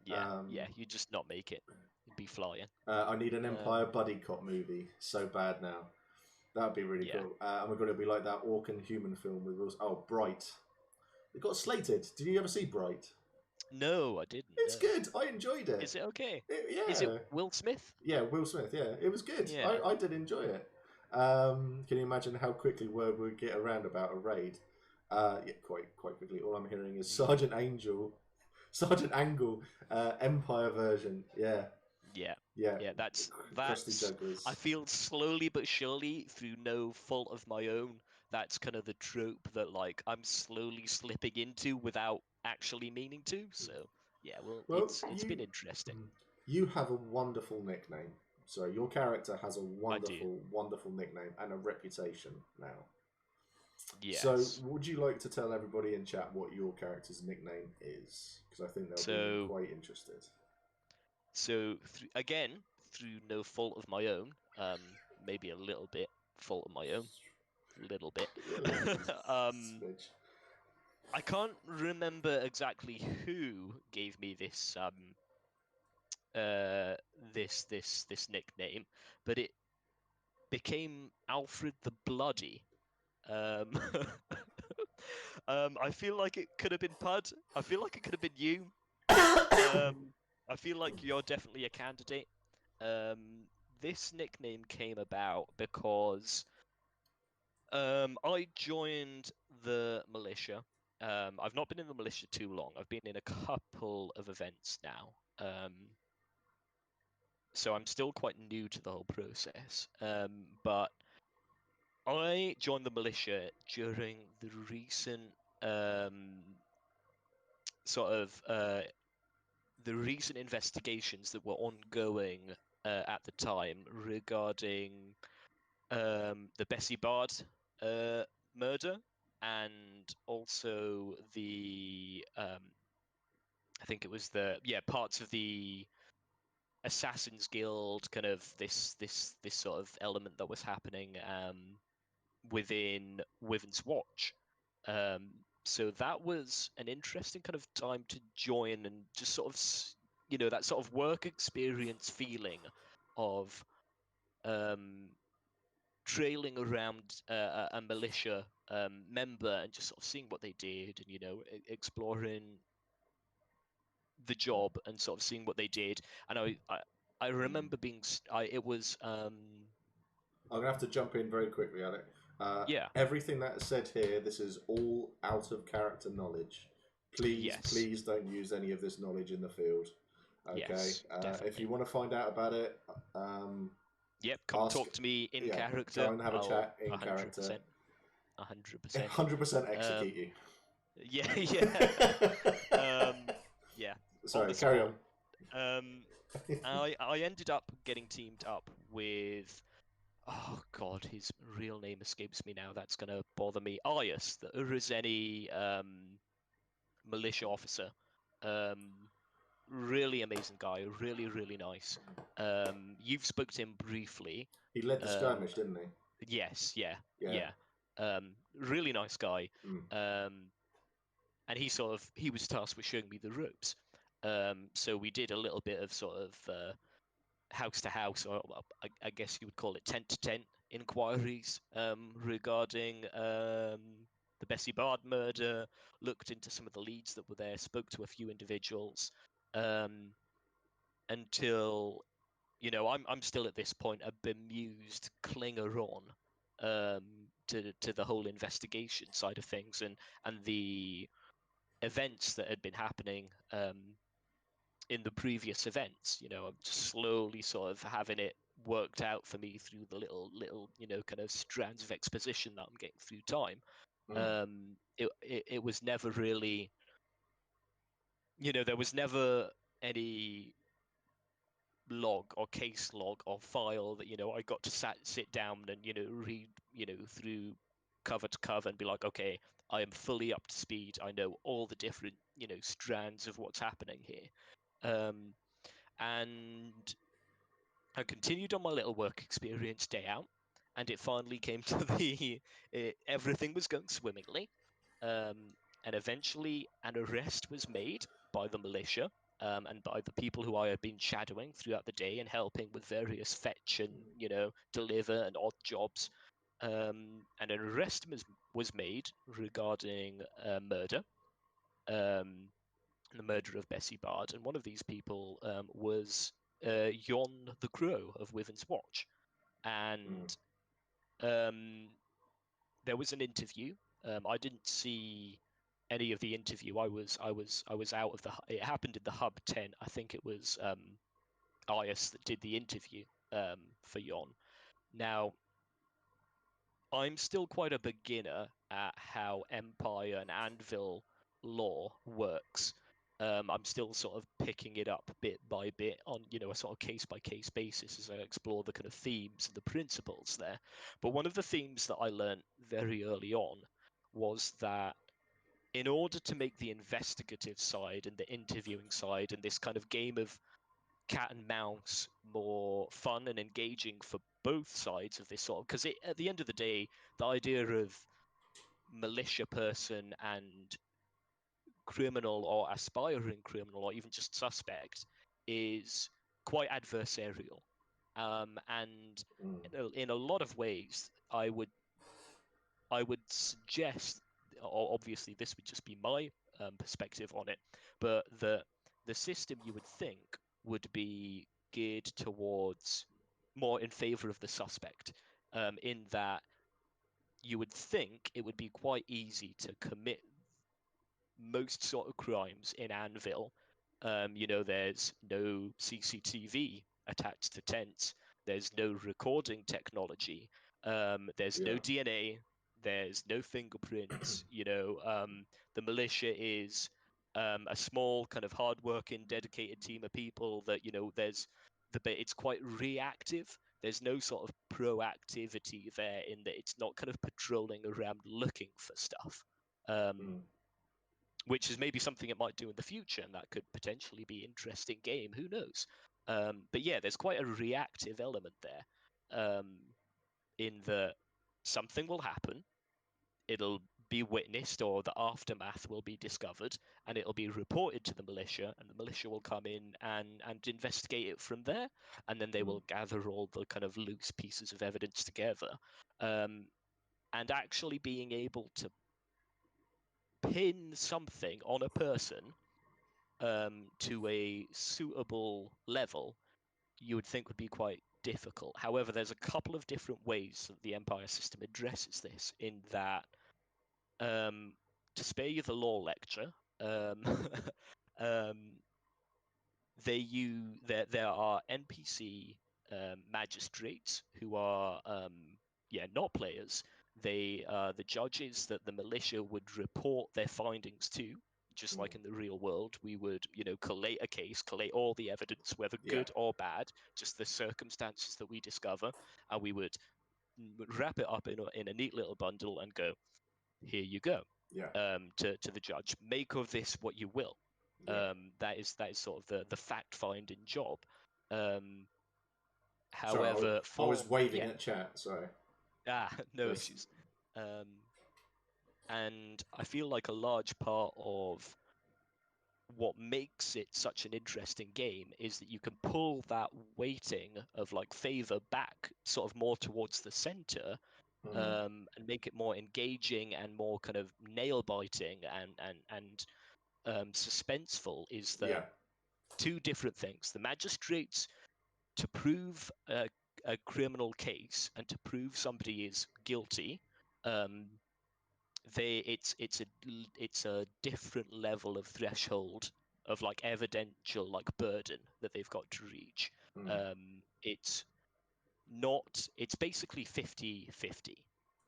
Yeah, you'd just not make it. You'd be flying. I need an Empire buddy cop movie so bad now. That'd be really cool. And we're going to be like that orc and human film with Bright. It got slated. Did you ever see Bright? No, I didn't. It's good. I enjoyed it. Is it okay? Yeah. Is it Will Smith? Yeah, Will Smith. Yeah, it was good. Yeah. I did enjoy it. Can you imagine how quickly word would get around about a raid? Yeah, quite quickly. All I'm hearing is Sergeant Angle, Empire version. Yeah. That's. I feel slowly but surely, through no fault of my own, that's kind of the trope that like I'm slowly slipping into without actually meaning to. So yeah, well it's been interesting. You have a wonderful nickname. So your character has a wonderful nickname and a reputation now. Yes. So would you like to tell everybody in chat what your character's nickname is? Because I think they'll be quite interested. So through no fault of my own, maybe a little bit fault of my own, a little bit. I can't remember exactly who gave me this this nickname, but it became Alfred the Bloody. I feel like it could have been Pud. I feel like it could have been you. I feel like you're definitely a candidate. This nickname came about because I joined the militia. I've not been in the militia too long. I've been in a couple of events now. So I'm still quite new to the whole process. But I joined the militia during the recent sort of the recent investigations that were ongoing at the time regarding the Bessie Bard murder, and also the I think it was parts of the Assassin's Guild, kind of this sort of element that was happening within Wyvern's Watch. So that was an interesting kind of time to join, and just sort of, that sort of work experience feeling of trailing around a militia member and just sort of seeing what they did, and exploring the job and sort of seeing what they did. And I remember being it was I'm gonna have to jump in very quickly, Alec. yeah. Everything that's said here, this is all out of character knowledge. Please don't use any of this knowledge in the field. Okay. Yes, If you want to find out about it, yep, come talk to me in character. Go and have a chat in 100%, character. 100%. 100% execute you. Yeah, yeah. Yeah. Sorry, carry on. I ended up getting teamed up with, oh god, his real name escapes me now. That's gonna bother me. Arius, the Urizeni militia officer. Really amazing guy, really, really nice. You've spoke to him briefly. He led the skirmish, didn't he? Yes, yeah. Really nice guy. And he was tasked with showing me the ropes. So we did a little bit of sort of house to house, or I guess you would call it tent to tent inquiries regarding the Bessie Bard murder. Looked into some of the leads that were there, spoke to a few individuals, until I'm still at this point a bemused clinger on to the whole investigation side of things, and the events that had been happening in the previous events. I'm just slowly sort of having it worked out for me through the little kind of strands of exposition that I'm getting through time. It was never really, there was never any log or case log or file that I got to sit down and read through cover to cover and be like, okay, I am fully up to speed. I know all the different strands of what's happening here. And I continued on my little work experience day out, and it finally came to everything was going swimmingly, and eventually an arrest was made by the militia, and by the people who I had been shadowing throughout the day and helping with various fetch and deliver and odd jobs. And an arrest was made regarding murder. The murder of Bessie Bard, and one of these people was Jon the Crow of Wyvern's Watch, and there was an interview. I didn't see any of the interview. I was out of the. It happened in the Hub 10. I think it was Arius that did the interview for Jon. Now, I'm still quite a beginner at how Empire and Anvil lore works. I'm still sort of picking it up bit by bit on, a sort of case-by-case basis as I explore the kind of themes and the principles there. But one of the themes that I learned very early on was that in order to make the investigative side and the interviewing side and this kind of game of cat and mouse more fun and engaging for both sides of this sort of, because at the end of the day, the idea of militia person and criminal or aspiring criminal or even just suspect is quite adversarial, and in a lot of ways I would suggest, or obviously this would just be my perspective on it, but the system you would think would be geared towards more in favor of the suspect, in that you would think it would be quite easy to commit most sort of crimes in Anvil. There's no CCTV attached to tents. There's no recording technology. There's no DNA, there's no fingerprints. The militia is a small kind of hardworking, dedicated team of people that it's quite reactive. There's no sort of proactivity there in that it's not kind of patrolling around looking for stuff. Which is maybe something it might do in the future, and that could potentially be an interesting game. Who knows? But yeah, there's quite a reactive element there, in that something will happen, it'll be witnessed, or the aftermath will be discovered, and it'll be reported to the militia, and the militia will come in and investigate it from there, and then they will gather all the kind of loose pieces of evidence together, and actually being able to pin something on a person to a suitable level, you would think would be quite difficult. However, there's a couple of different ways that the Empire system addresses this, in that, to spare you the law lecture, there are NPC magistrates who are not players. They are the judges that the militia would report their findings to, just like in the real world. We would collate a case, collate all the evidence, whether good or bad, just the circumstances that we discover, and we would wrap it up in a neat little bundle and go, here you go, to the judge. Make of this what you will. That is sort of the fact finding job. However, I was waving at chat. Sorry. No issues. And I feel like a large part of what makes it such an interesting game is that you can pull that weighting of like favor back sort of more towards the center, and make it more engaging and more kind of nail biting and suspenseful. Is that two different things? The magistrates, to prove a criminal case and to prove somebody is guilty, it's a different level of threshold of like evidential like burden that they've got to reach. It's basically 50-50.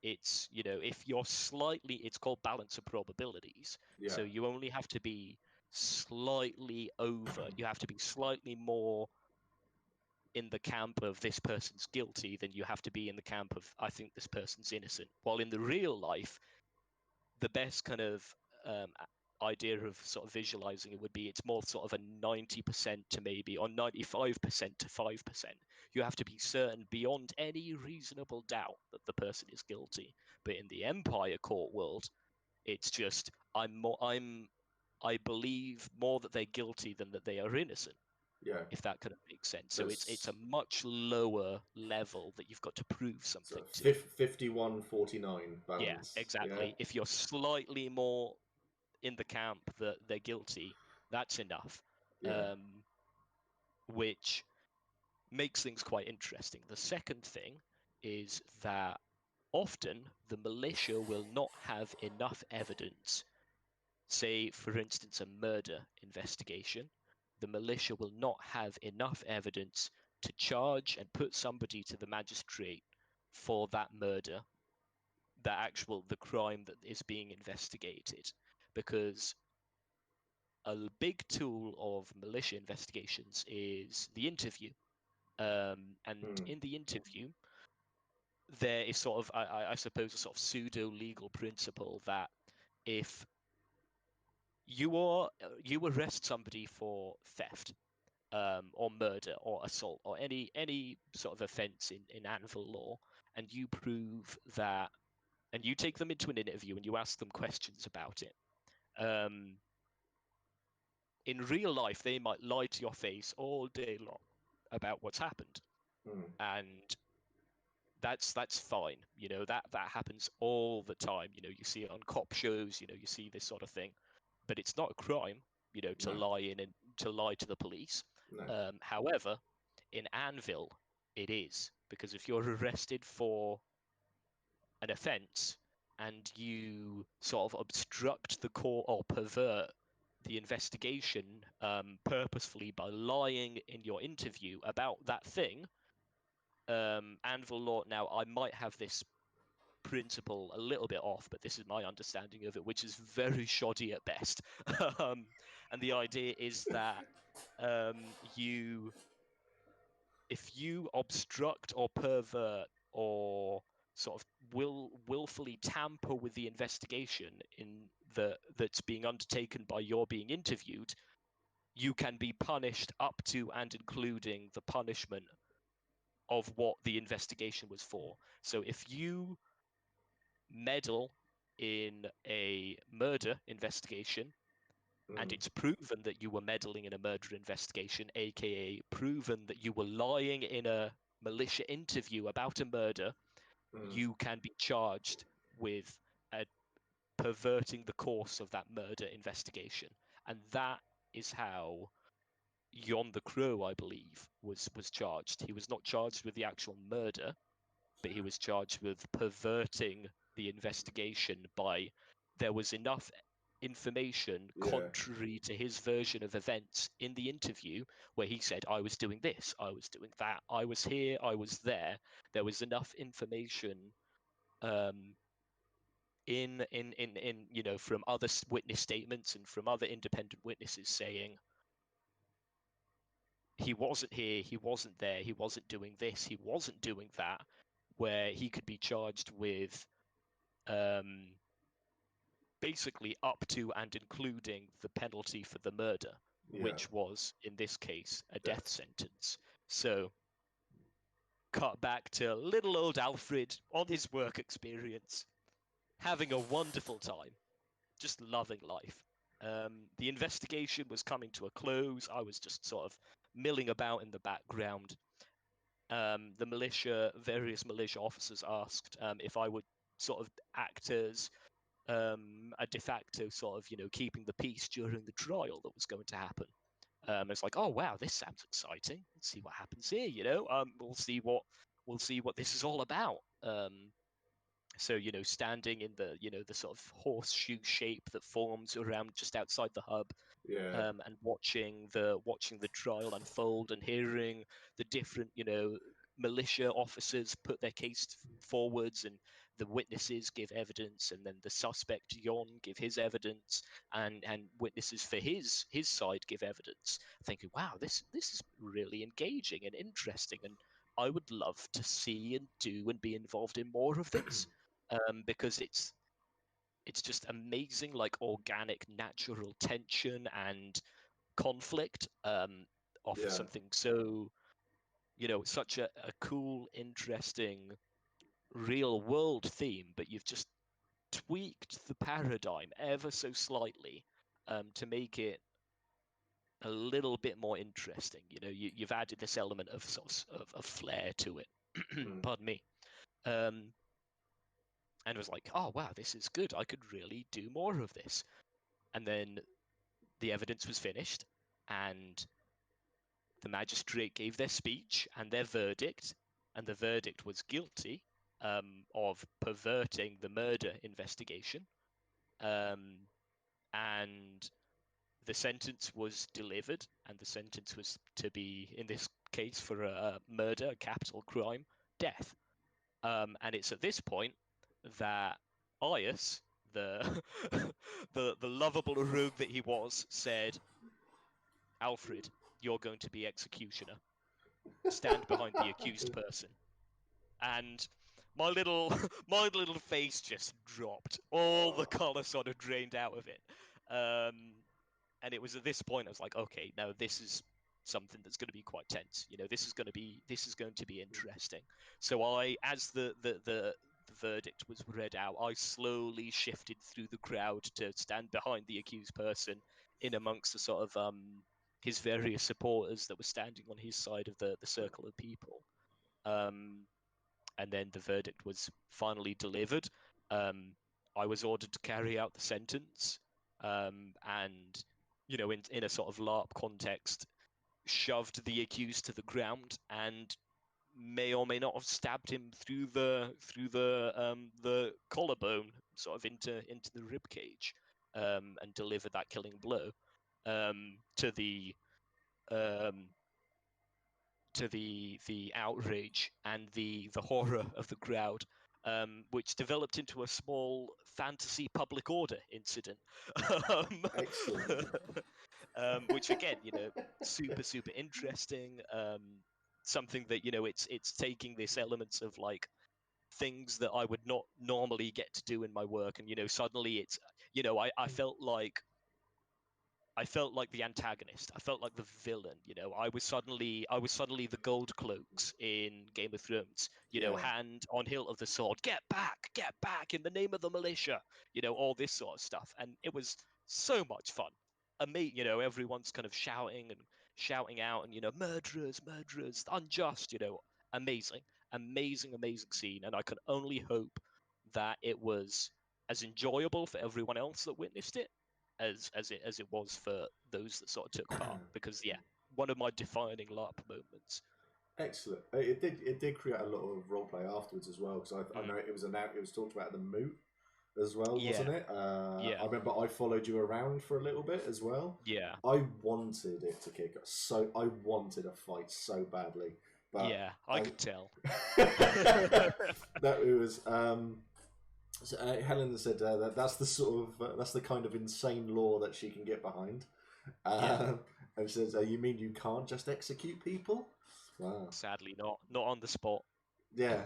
It's if you're slightly, it's called balance of probabilities. So you only have to be slightly over, you have to be slightly more in the camp of this person's guilty than you have to be in the camp of I think this person's innocent. While in the real life, the best kind of idea of sort of visualizing it would be it's more sort of a 90% to maybe, or 95% to 5%. You have to be certain beyond any reasonable doubt that the person is guilty. But in the Empire court world, it's just I believe more that they're guilty than that they are innocent. If that kind of makes sense. So it's a much lower level that you've got to prove something to. 51-49 balance. Yeah, exactly. Yeah. If you're slightly more in the camp that they're guilty, that's enough. Which makes things quite interesting. The second thing is that often the militia will not have enough evidence. Say, for instance, a murder investigation. The militia will not have enough evidence to charge and put somebody to the magistrate for that murder, the crime that is being investigated, because a big tool of militia investigations is the interview. And in the interview, there is sort of, I suppose, a sort of pseudo-legal principle that if you arrest somebody for theft, or murder, or assault, or any sort of offence in Anvil law, and you prove that, and you take them into an interview and you ask them questions about it. In real life, they might lie to your face all day long about what's happened, and that's fine. That happens all the time. You see it on cop shows. You see this sort of thing, but it's not a crime. To lie to the police. No. However, in Anvil, it is, because if you're arrested for an offence and you sort of obstruct the court or pervert the investigation purposefully by lying in your interview about that thing, Anvil Law. Now, I might have this principle a little bit off, but this is my understanding of it, which is very shoddy at best. And the idea is that if you obstruct or pervert or sort of willfully tamper with the investigation that's being undertaken by your being interviewed, you can be punished up to and including the punishment of what the investigation was for. So if you meddle in a murder investigation and it's proven that you were meddling in a murder investigation, aka proven that you were lying in a militia interview about a murder, you can be charged with perverting the course of that murder investigation. And that is how Yon the Crow, I believe, was charged. He was not charged with the actual murder, but he was charged with perverting the investigation by there was enough information contrary to his version of events in the interview where he said, I was doing this, I was doing that, I was here, I was there. There was enough information in from other witness statements and from other independent witnesses saying he wasn't here, he wasn't there, he wasn't doing this, he wasn't doing that, where he could be charged with basically up to and including the penalty for the murder, which was, in this case, a death sentence. So, cut back to little old Alfred on his work experience, having a wonderful time, just loving life. The investigation was coming to a close. I was just sort of milling about in the background. Various militia officers asked if I would sort of act as a de facto sort of, keeping the peace during the trial that was going to happen. It's like, oh wow, this sounds exciting. Let's see what happens here. We'll see what this is all about. So standing in the sort of horseshoe shape that forms around just outside the hub, and watching the trial unfold and hearing the different militia officers put their case forwards and the witnesses give evidence, and then the suspect Yon give his evidence, and witnesses for his side give evidence, thinking, wow, this is really engaging and interesting, and I would love to see and do and be involved in more of this, because it's just amazing, like organic, natural tension and conflict off of something so, such a cool, interesting, real world theme, but you've just tweaked the paradigm ever so slightly to make it a little bit more interesting. You've added this element of sort of flair to it. Pardon me. And it was like, oh wow, this is good. I could really do more of this. And then the evidence was finished, and the magistrate gave their speech and their verdict, and the verdict was guilty of perverting the murder investigation. And the sentence was delivered, and the sentence was to be, in this case, for a murder, a capital crime, death. And it's at this point that Ias, the the lovable rogue that he was, said, Alfred, you're going to be executioner. Stand behind the accused person. And my little face just dropped. All the colour sort of drained out of it. And it was at this point I was like, okay, now this is something that's going to be quite tense. This is going to be interesting. So as the verdict was read out, I slowly shifted through the crowd to stand behind the accused person, in amongst the sort of his various supporters that were standing on his side of the circle of people. And then the verdict was finally delivered. I was ordered to carry out the sentence, and in a sort of LARP context, shoved the accused to the ground and may or may not have stabbed him through the collarbone, sort of into the rib cage, and delivered that killing blow to the to the outrage and the horror of the crowd, which developed into a small fantasy public order incident. Excellent. Which again, super interesting. Something that it's taking this elements of like things that I would not normally get to do in my work, and suddenly it's I felt like the antagonist. I felt like the villain. I was suddenly the gold cloaks in Game of Thrones. Yeah. Hand on hilt of the sword. Get back in the name of the militia. All this sort of stuff, and it was so much fun. Everyone's kind of shouting out, and murderers, unjust. Amazing scene, and I can only hope that it was as enjoyable for everyone else that witnessed it as it was for those that sort of took part, because one of my defining LARP moments. Excellent. It did create a lot of roleplay afterwards as well, because I know it was talked about at the Moot as well, wasn't it? Yeah. I remember I followed you around for a little bit as well. Yeah. I wanted it to kick off, so I wanted a fight so badly. But yeah, I could tell. That it was. So, Helen said that's the kind of insane law that she can get behind. And says, "You mean you can't just execute people?" Wow. Sadly, not on the spot. Yeah.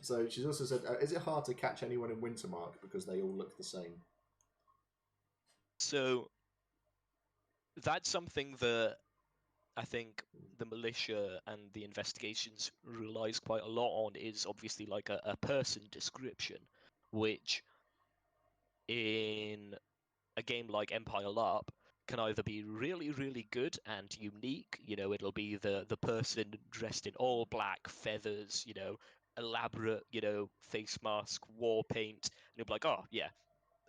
So she's also said, "Is it hard to catch anyone in Wintermark because they all look the same?" So that's something that I think the militia and the investigations relies quite a lot on, is obviously like a person description, which in a game like Empire LARP can either be really, really good and unique. It'll be the person dressed in all black, feathers, elaborate, face mask, war paint, and you'll be like, oh yeah,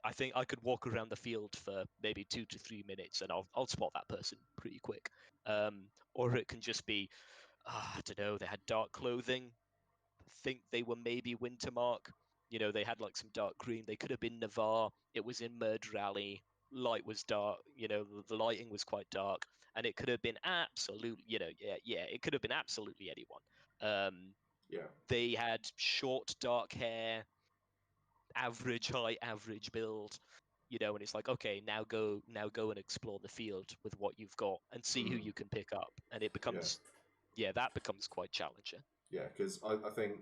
I think I could walk around the field for maybe 2 to 3 minutes and I'll spot that person pretty quick. Or it can just be, I don't know, they had dark clothing. Think they were maybe Wintermark. They had like some dark green. They could have been Navarre. It was in Murder Alley. Light was dark. The lighting was quite dark, and it could have been absolutely, it could have been absolutely anyone. They had short, dark hair, average height, average build. And it's like, okay, now go and explore the field with what you've got and see who you can pick up, and it becomes, that becomes quite challenging. Yeah, because I think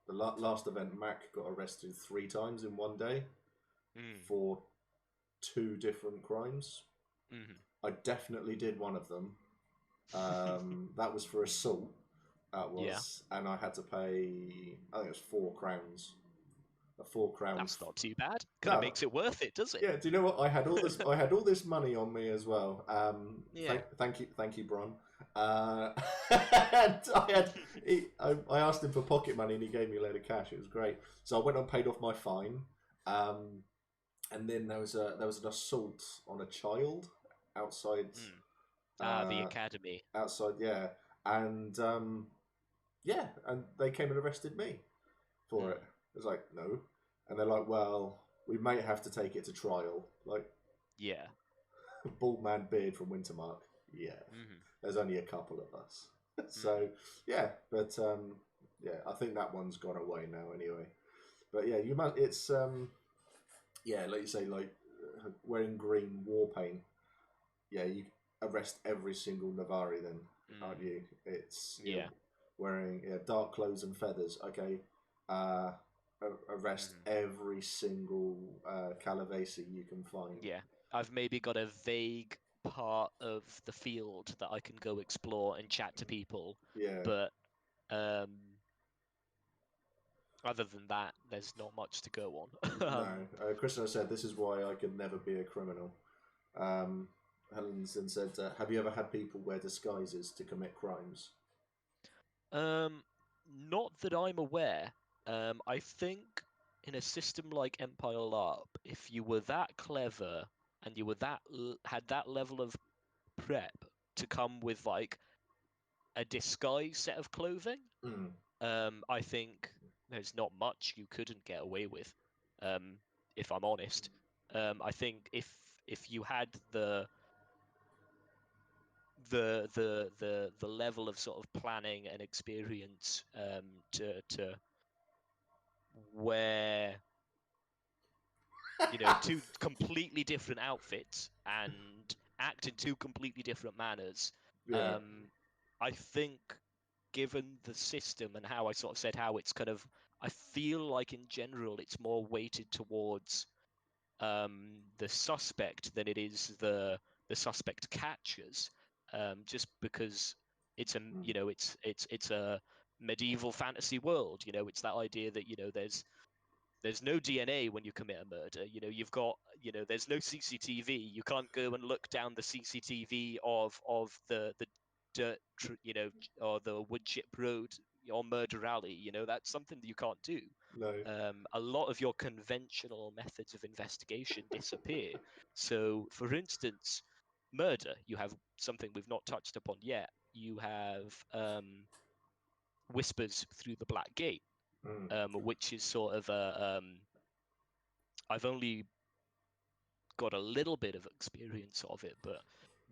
the last event, Mac got arrested 3 times in one day for 2 different crimes. I definitely did one of them. That was for assault. And I had to pay, I think it was 4 crowns. A 4 crowns. That's not too bad. Kind of makes it worth it, does it? Yeah. Do you know what? I had all this money on me as well. Thank you, Bron. And I asked him for pocket money, and he gave me a load of cash. It was great. So I went and paid off my fine. And then there was an assault on a child outside. The academy. Outside, yeah. And and they came and arrested me for it. I was like, no. And they're like, well, we might have to take it to trial. Like, yeah. Bald man beard from Wintermark. Yeah. There's only a couple of us. So, yeah. But, I think that one's gone away now anyway. But, yeah, you must, it's, like you say, like, wearing green war paint. Yeah, you arrest every single Navari then, aren't you? It's, wearing dark clothes and feathers. Okay. Arrest every single Calavesi you can find. Yeah, I've maybe got a vague part of the field that I can go explore and chat to people. Yeah. But other than that, there's not much to go on. No. Kristen said, this is why I could never be a criminal. Helen said, have you ever had people wear disguises to commit crimes? Not that I'm aware. I think in a system like Empire LARP, if you were that clever and you were had that level of prep to come with like a disguise set of clothing, I think there's not much you couldn't get away with. If I'm honest, I think if you had the the level of sort of planning and experience to wear, you know, two completely different outfits and act in two completely different manners. Yeah. I think, given the system and how I sort of said how it's kind of, I feel like in general it's more weighted towards the suspect than it is the suspect catchers, just because it's a you know it's a medieval fantasy world. You know, it's that idea that, you know, there's no DNA when you commit a murder. You know, you've got, you know, there's no CCTV. You can't go and look down the CCTV of the dirt, you know, or the wood chip road or murder alley. You know, that's something that you can't do. No. A lot of your conventional methods of investigation disappear. So, for instance, murder, you have something we've not touched upon yet. You have whispers through the black gate, which is sort of a I've only got a little bit of experience of it, but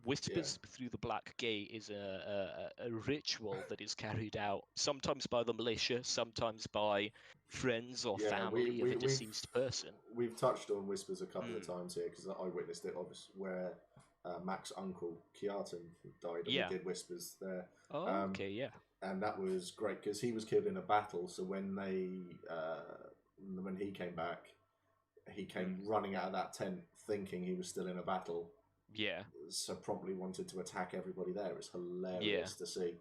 whispers through the black gate is a ritual that is carried out sometimes by the militia, sometimes by friends or family of a deceased person. We've touched on whispers a couple of times here because I witnessed it, obviously, where Mac's uncle Keaton died, and we did whispers there. Oh, okay, yeah. And that was great because he was killed in a battle. So when he came back, he came running out of that tent thinking he was still in a battle. Yeah. So promptly wanted to attack everybody there. It's hilarious to see.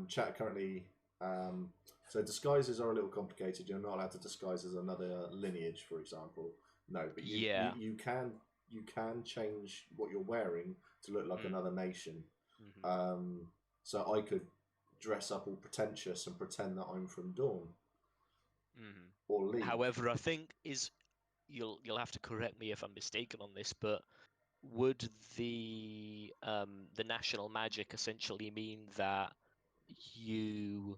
Chat currently. So disguises are a little complicated. You're not allowed to disguise as another lineage, for example. No, but you can change what you're wearing to look like another nation. So I could dress up all pretentious and pretend that I'm from Dawn or League. However, I think you'll have to correct me if I'm mistaken on this, but would the national magic essentially mean that you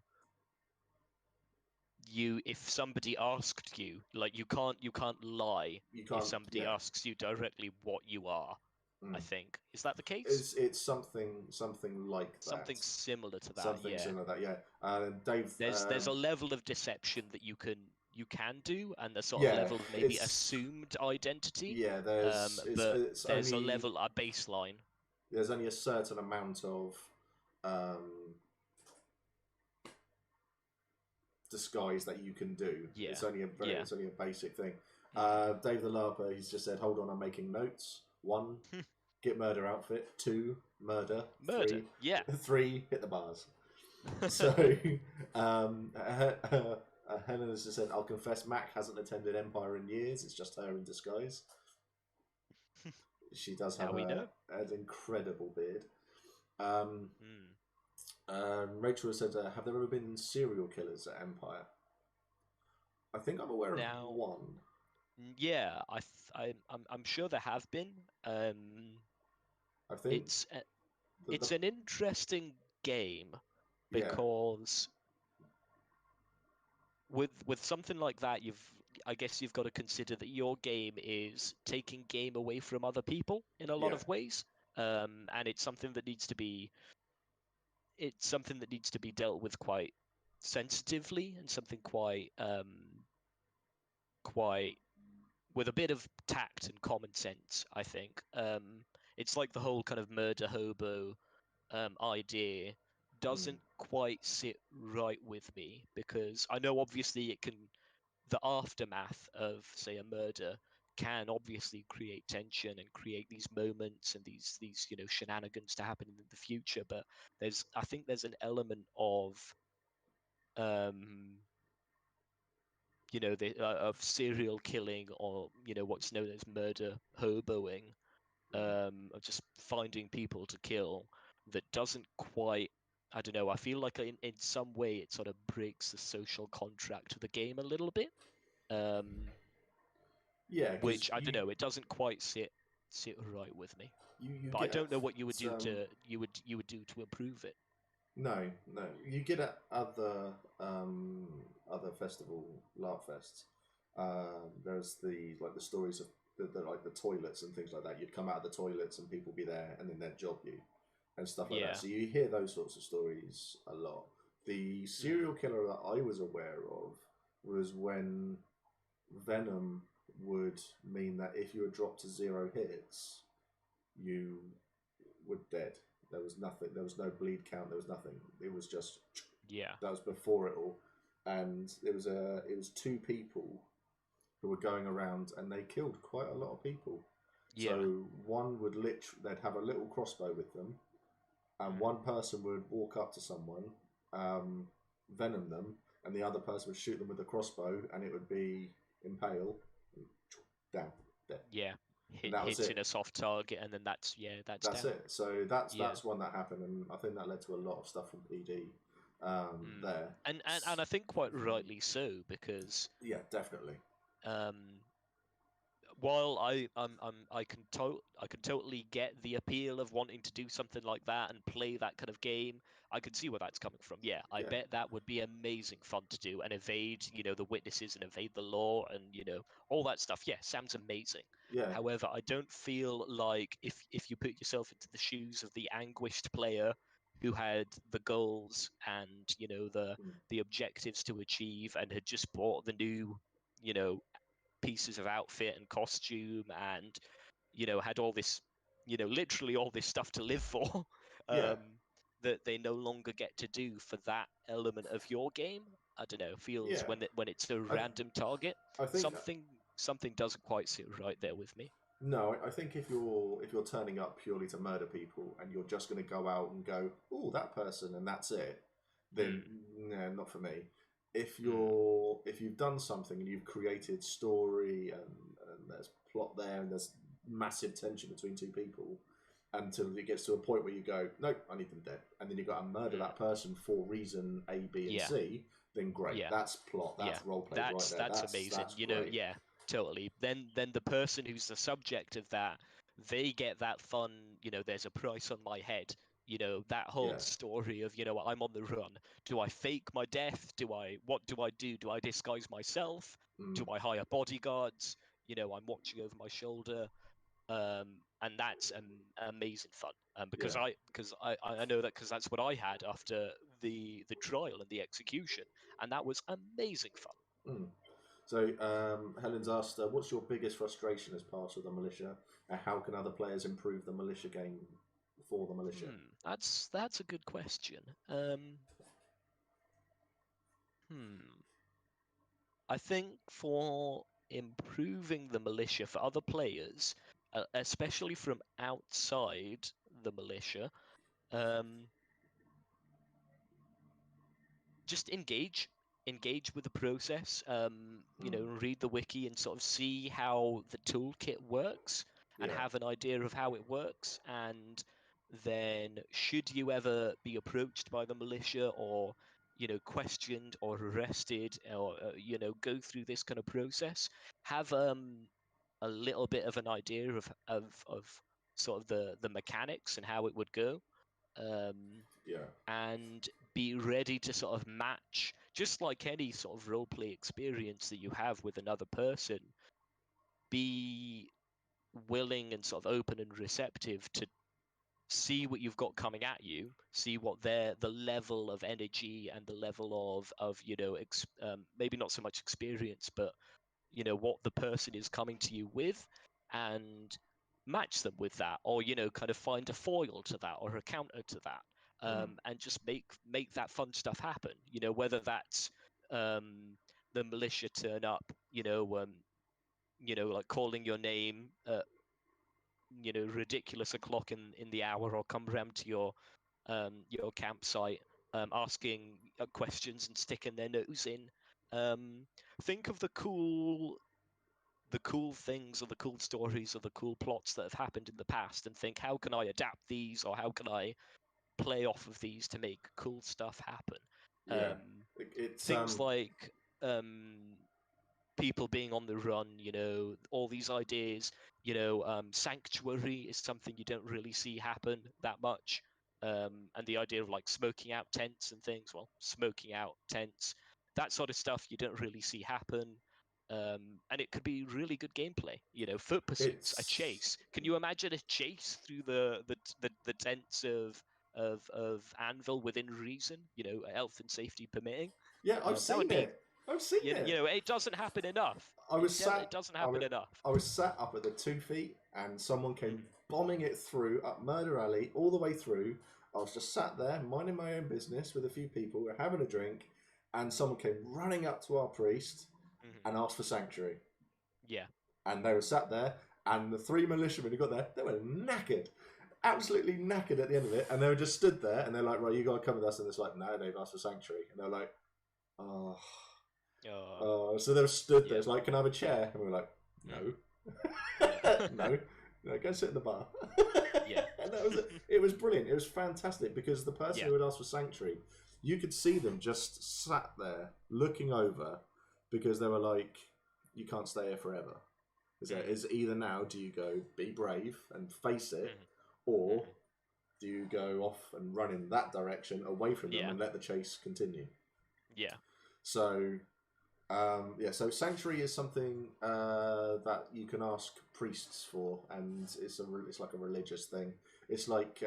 if somebody asked you, like, you can't lie if somebody asks you directly what you are? I think, is that the case? It's something like that. Something similar to that. Something similar to that. Yeah. Dave. There's a level of deception that you can do, and the sort of level of maybe assumed identity. Yeah, there's there's a level, a baseline. There's only a certain amount of disguise that you can do. Yeah. It's only a basic thing. Dave the LARPer, he's just said, hold on, I'm making notes. 1, get murder outfit. 2, murder. 3, yeah. 3, hit the bars. So, Helen has just said, I'll confess, Mac hasn't attended Empire in years. It's just her in disguise. She does have an incredible beard. Rachel said, have there ever been serial killers at Empire? I think I'm aware of one. Yeah, I'm sure there have been. I think it's an interesting game because with something like that, I guess you've got to consider that your game is taking game away from other people in a lot of ways, and it's something that needs to be dealt with quite sensitively, and something quite with a bit of tact and common sense, I think. It's like the whole kind of murder hobo idea doesn't quite sit right with me, because I know obviously the aftermath of, say, a murder can obviously create tension and create these moments and these you know, shenanigans to happen in the future, but I think there's an element of you know, of serial killing, or, you know, what's known as murder hoboing, of just finding people to kill, that doesn't quite, I don't know, I feel like in some way it sort of breaks the social contract of the game a little bit. Which I don't know, it doesn't quite sit right with me. But I don't know what you would do you would do to improve it. No, you get at other festival LARP fests. There's the stories of the toilets and things like that. You'd come out of the toilets and people be there, and then they'd job you. and stuff like Yeah. that. So you hear those sorts of stories a lot. The serial killer that I was aware of was when Venom would mean that if you were dropped to 0 hits, you were dead. There was nothing. There was no bleed count. There was nothing. It was just that was before it all, and it was 2 people who were going around, and they killed quite a lot of people. Yeah. So one would they'd have a little crossbow with them, and one person would walk up to someone, venom them, and the other person would shoot them with a crossbow, and it would be impale, down, dead. Yeah. Hits in a soft target, and then that's that's down. it. So that's one that happened, and I think that led to a lot of stuff from PD there. And I think quite rightly so, because yeah, definitely. While I can totally get the appeal of wanting to do something like that and play that kind of game. I can see where that's coming from. Yeah, I bet that would be amazing fun to do and evade, the witnesses and evade the law and all that stuff. Yeah, sounds amazing. Yeah. However, I don't feel like if you put yourself into the shoes of the anguished player who had the goals and the objectives to achieve and had just bought the new pieces of outfit and costume and had all this literally all this stuff to live for that they no longer get to do for that element of your game. I don't know, feels when it's a random target, I think something doesn't quite sit right there with me. No, I think if you're turning up purely to murder people and you're just going to go out and go, oh, that person, and that's it, then no, not for me. If you've done something and you've created story and there's plot there and there's massive tension between 2 people until it gets to a point where you go, nope, I need them dead, and then you've got to murder that person for reason A, B, and C, then great, that's plot, that's roleplay right there. That's amazing. That's great. Totally. Then the person who's the subject of that, they get that fun, there's a price on my head. That whole story of, I'm on the run. Do I fake my death? What do I do? Do I disguise myself? Do I hire bodyguards? I'm watching over my shoulder. And that's amazing fun. Because I know that because that's what I had after the trial and the execution, and that was amazing fun. So Helen's asked, what's your biggest frustration as part of the militia, and how can other players improve the militia game for the militia? That's a good question. I think for improving the militia for other players, especially from outside the militia, just engage with the process. Read the wiki and sort of see how the toolkit works and have an idea of how it works. And then, should you ever be approached by the militia or questioned or arrested or go through this kind of process, have a little bit of an idea of sort of the mechanics and how it would go. And be ready to sort of match, just like any sort of roleplay experience that you have with another person. Be willing and sort of open and receptive to see what you've got coming at you, see what the level of energy and the level of maybe not so much experience, but what the person is coming to you with, and match them with that, or kind of find a foil to that or a counter to that. And just make that fun stuff happen. Whether that's the militia turn up, like calling your name at ridiculous o'clock in the hour, or come around to your campsite, asking questions and sticking their nose in. Think of the cool things or the cool stories or the cool plots that have happened in the past, and think, how can I adapt these, or how can I play off of these to make cool stuff happen? Things like people being on the run, all these ideas. Sanctuary is something you don't really see happen that much. And the idea of like smoking out tents and things, that sort of stuff you don't really see happen. and it could be really good gameplay. Foot pursuits, a chase. Can you imagine a chase through the tents of Anvil within reason? Health and safety permitting. Yeah, I've That would seen be. it. I've seen it. It doesn't happen enough. I was It sat. doesn't I happen was, enough. I was sat up at the 2 feet, and someone came bombing it through up Murder Alley all the way through. I was just sat there minding my own business with a few people. We're having a drink, and someone came running up to our priest and asked for sanctuary. Yeah. And they were sat there, and the 3 militiamen who got there, they were knackered. Absolutely knackered at the end of it. And they were just stood there, and they're like, right, you got to come with us. And it's like, no, they've asked for sanctuary. And they're like, oh. So they were stood there. It's like, can I have a chair? And we were like, no. No, go sit in the bar. Yeah. And it was brilliant. It was fantastic because the person who had asked for sanctuary, you could see them just sat there looking over because they were like, you can't stay here forever. It's either now do you go be brave and face it, or do you go off and run in that direction away from them and let the chase continue? Yeah. So, so sanctuary is something that you can ask priests for, and it's like a religious thing. It's like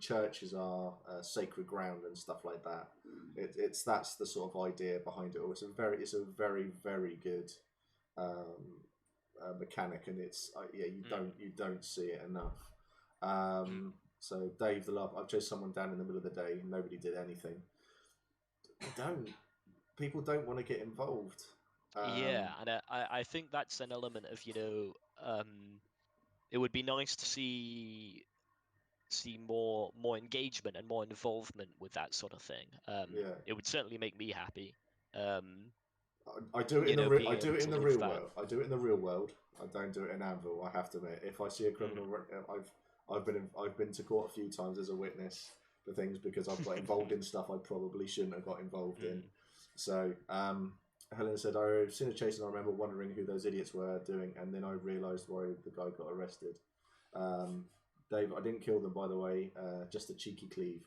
churches are sacred ground and stuff like that. That's the sort of idea behind it all. It's a very very good mechanic, and you don't see it enough. So Dave the LARP, I've chased someone down in the middle of the day and nobody did anything. People don't want to get involved. And I think that's an element of it would be nice to see more engagement and more involvement with that sort of thing. It would certainly make me happy. I do it in the real world. I do it in the real world. I don't do it in Anvil. I have to admit, if I see a criminal, I've been to court a few times as a witness for things because I've got involved in stuff I probably shouldn't have got involved in. So Helen said, I've seen a chase and I remember wondering who those idiots were doing, and then I realised why the guy got arrested. Dave, I didn't kill them, by the way. Just a cheeky cleave.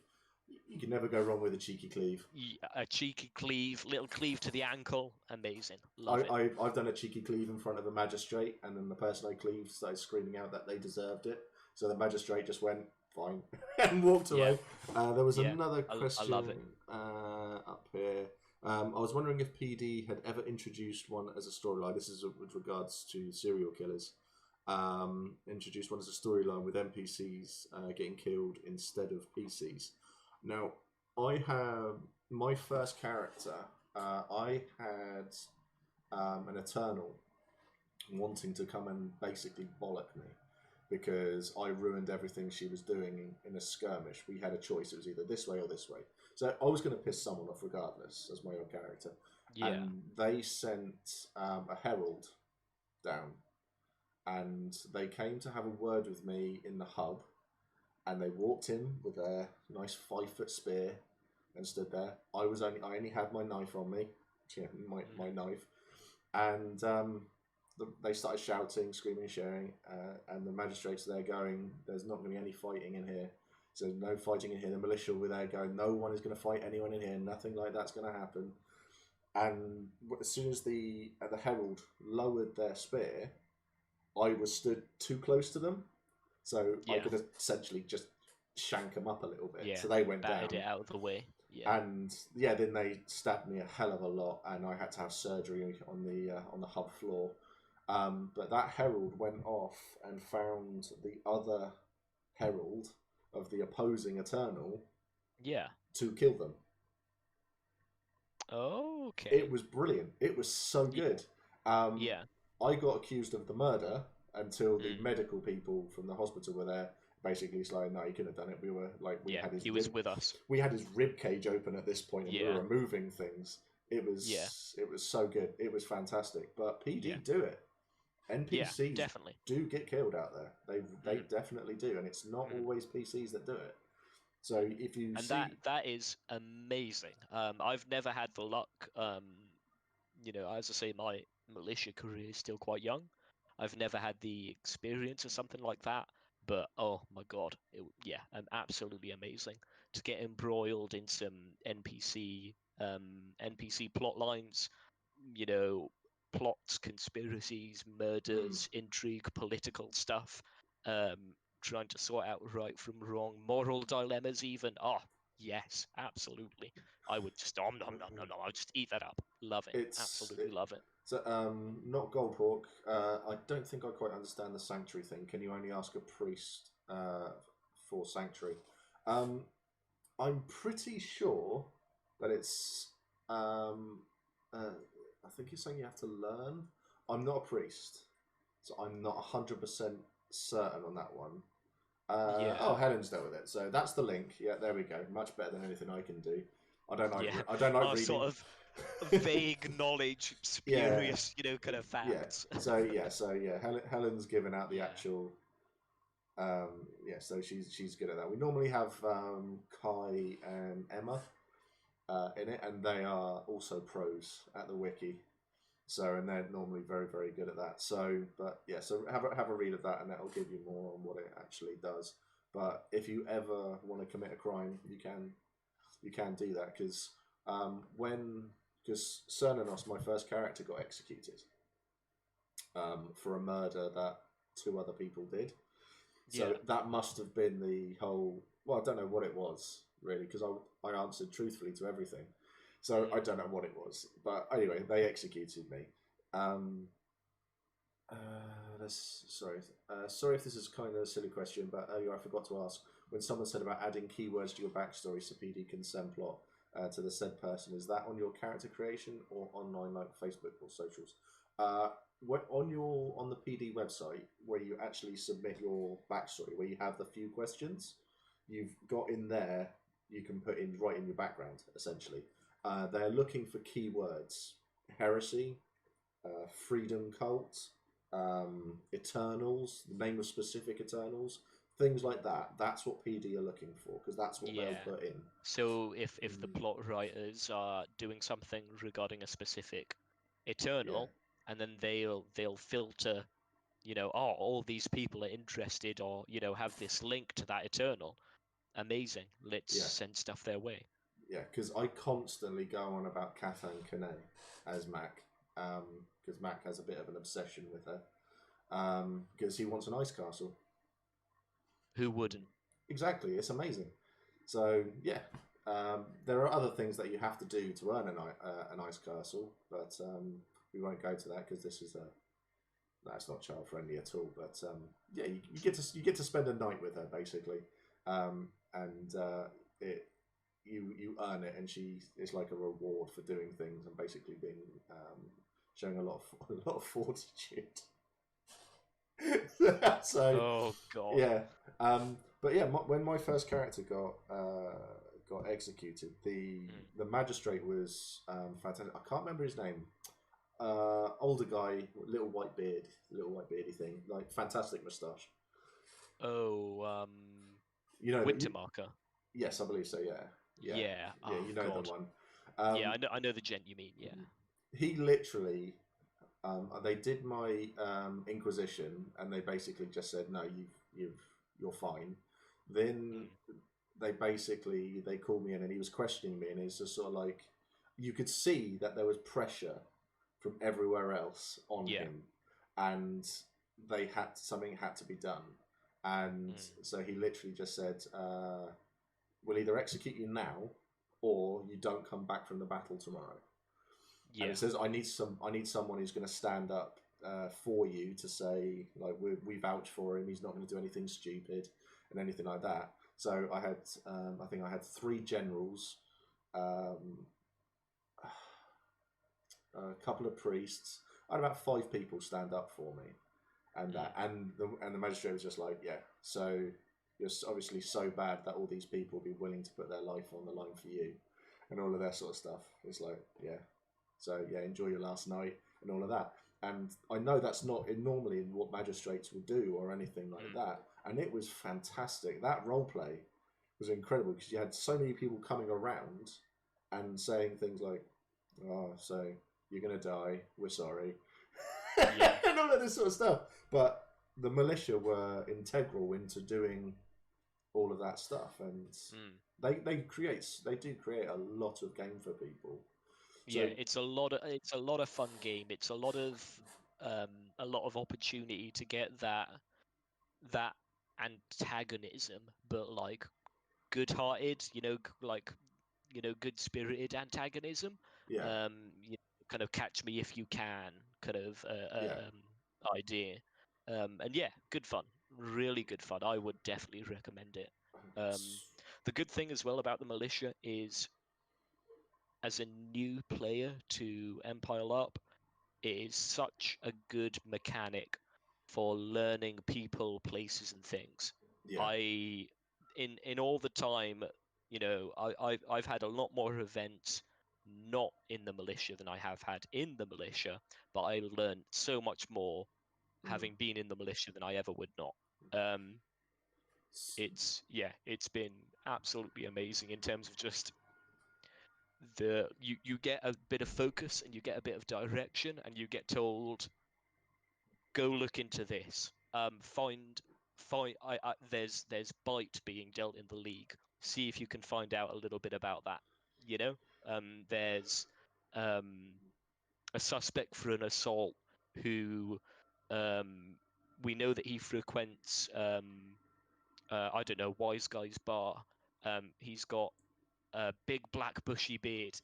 You can never go wrong with a cheeky cleave. A cheeky cleave, little cleave to the ankle, amazing. Love it. I've done a cheeky cleave in front of a magistrate, and then the person I cleaved started screaming out that they deserved it. So the magistrate just went, fine, and walked away. There was another question I love it. Up here. I was wondering if PD had ever introduced one as a storyline. This is with regards to serial killers. Introduced one as a storyline with NPCs getting killed instead of PCs. Now, I have my first character. I had an Eternal wanting to come and basically bollock me because I ruined everything she was doing in a skirmish. We had a choice. It was either this way or this way. So I was going to piss someone off regardless as my own character. Yeah. And they sent a herald down. And they came to have a word with me in the hub. And they walked in with their nice 5-foot spear and stood there. I only had my knife on me. Yeah, my knife. And they started shouting, screaming, sharing. And the magistrates there going, there's not going to be any fighting in here. So no fighting in here. The militia were there going, no one is going to fight anyone in here. Nothing like that's going to happen. And as soon as the herald lowered their spear, I was stood too close to them. So I could essentially just shank them up a little bit. Yeah, so they went down. Batted it out of the way. Yeah. And then they stabbed me a hell of a lot, and I had to have surgery on the hub floor. But that herald went off and found the other herald of the opposing Eternal. Yeah. To kill them. Oh, okay. It was brilliant. It was so good. I got accused of the murder until the medical people from the hospital were there. Basically, it's like, no, he couldn't have done it. We were like, he was with us. We had his rib cage open at this point, and we were removing things. It was so good. It was fantastic. But PD do it. NPCs definitely do get killed out there. They definitely do, and it's not always PCs that do it. So if you that is amazing. I've never had the luck. As I say, my militia career is still quite young. I've never had the experience of something like that. But oh my god, absolutely amazing to get embroiled in some NPC plot lines. plots, conspiracies, murders, intrigue, political stuff, trying to sort out right from wrong, moral dilemmas even. Oh, yes, absolutely. I would just nom nom nom nom nom. I would just eat that up. Love it. Absolutely love it. So, not Goldhawk. I don't think I quite understand the sanctuary thing. Can you only ask a priest for sanctuary? I'm pretty sure that it's. I think it's something you have to learn. I'm not a priest, so I'm not 100% certain on that one. Yeah. Oh, Helen's dealt with it, so that's the link. Yeah, there we go. Much better than anything I can do. I don't like. Yeah. I don't like Our reading. sort of vague knowledge, spurious, kind of facts. Yeah. So yeah, Helen's given out the actual. So she's good at that. We normally have Kai and Emma in it, and they are also pros at the wiki. So, and they're normally very, very good at that. So, but yeah, so have a read of that, and that'll give you more on what it actually does. But if you ever want to commit a crime, you can do that because because Cernanos, my first character, got executed for a murder that 2 other people did. So that must have been the whole. Well, I don't know what it was really because I answered truthfully to everything. So I don't know what it was, but anyway, they executed me. Sorry if this is kind of a silly question, but earlier I forgot to ask when someone said about adding keywords to your backstory so PD can send plot to the said person. Is that on your character creation or online like Facebook or socials? On the PD website where you actually submit your backstory, where you have the few questions, you've got in there. You can put in right in your background essentially. They're looking for keywords: heresy, freedom cult, Eternals, the name of specific Eternals, things like that. That's what PD are looking for because that's what they'll put in. So if the plot writers are doing something regarding a specific Eternal, and then they'll filter, all these people are interested or have this link to that Eternal. Amazing. Let's send stuff their way. Yeah, because I constantly go on about Cathan Kane as Mac, because Mac has a bit of an obsession with her, because he wants an ice castle. Who wouldn't? Exactly, it's amazing. So yeah, there are other things that you have to do to earn an ice castle, but we won't go to that because this is that's not child friendly at all. But yeah, you get to spend a night with her basically, and you earn it, and it's like a reward for doing things and basically being showing a lot of fortitude. So, oh god. Yeah, but yeah, when my first character got executed, the magistrate was fantastic. I can't remember his name. Older guy, little white beardy thing, like fantastic moustache. Oh, Wintermarker. Yes, I believe so. Yeah. Oh, you know God. the one. Yeah, I know the gent you mean. Yeah. He literally, they did my inquisition, and they basically just said, "No, you're fine." Then they called me in, and he was questioning me, and it's just sort of like you could see that there was pressure from everywhere else on him, and something had to be done, and so he literally just said, "We'll either execute you now, or you don't come back from the battle tomorrow." Yeah. And it says, I need someone who's going to stand up for you to say, like, we vouch for him. He's not going to do anything stupid and anything like that. So I had, I think I had 3 generals, a couple of priests. I had about 5 people stand up for me, and the magistrate was just like, yeah. So you're obviously so bad that all these people will be willing to put their life on the line for you, and all of that sort of stuff. It's like, yeah. So yeah, enjoy your last night and all of that. And I know that's not normally in what magistrates will do or anything like that. And it was fantastic. That role play was incredible because you had so many people coming around and saying things like, "Oh, so you're gonna die. We're sorry," and all of this sort of stuff. But the militia were integral into doing all of that stuff, and they do create a lot of game for people. Yeah, it's a lot of fun game. It's a lot of opportunity to get that antagonism, but like good-hearted, good-spirited antagonism. Yeah, Kind of catch me if you can kind of yeah. idea. And yeah, good fun, really good fun. I would definitely recommend it. The good thing as well about the militia is, as a new player to Empire LARP, it is such a good mechanic for learning people, places, and things. Yeah. In all the time, I've had a lot more events not in the militia than I have had in the militia, but I learned so much more having been in the militia than I ever would not. It's been absolutely amazing in terms of just you get a bit of focus and you get a bit of direction and you get told, go look into this. There's bite being dealt in the league. See if you can find out a little bit about that. There's a suspect for an assault who we know that he frequents I don't know, Wise Guy's bar. He's got a big black bushy beard.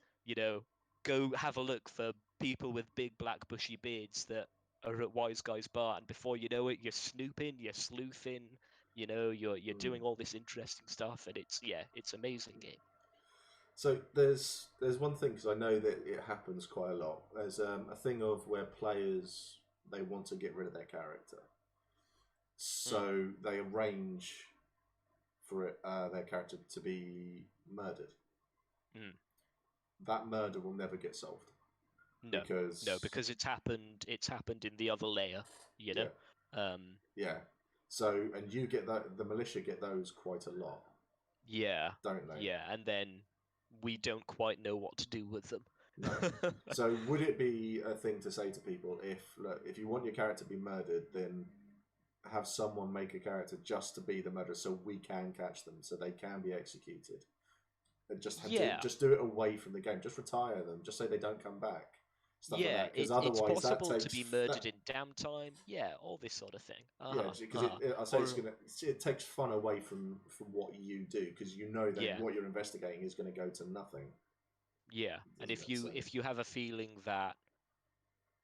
Go have a look for people with big black bushy beards that are at Wise Guy's bar, and before you know it, you're snooping, you're sleuthing, you're doing all this interesting stuff, and it's amazing game. So there's one thing, because I know that it happens quite a lot. There's a thing of where players, they want to get rid of their character, so they arrange for their character to be murdered. That murder will never get solved. No, because it's happened in the other layer, Yeah. Yeah. So, and you get that, the militia get those quite a lot. Yeah. Don't they? Yeah, and then we don't quite know what to do with them. No. So would it be a thing to say to people, if you want your character to be murdered, then have someone make a character just to be the murderer, so we can catch them, so they can be executed, and just do it away from the game. Just retire them. Just say they don't come back. Stuff like that. Because otherwise, it's possible that takes, to be murdered in downtime. Yeah, all this sort of thing. Yeah, because I say it takes fun away from what you do, because you know that what you're investigating is going to go to nothing. Yeah, and if you have a feeling that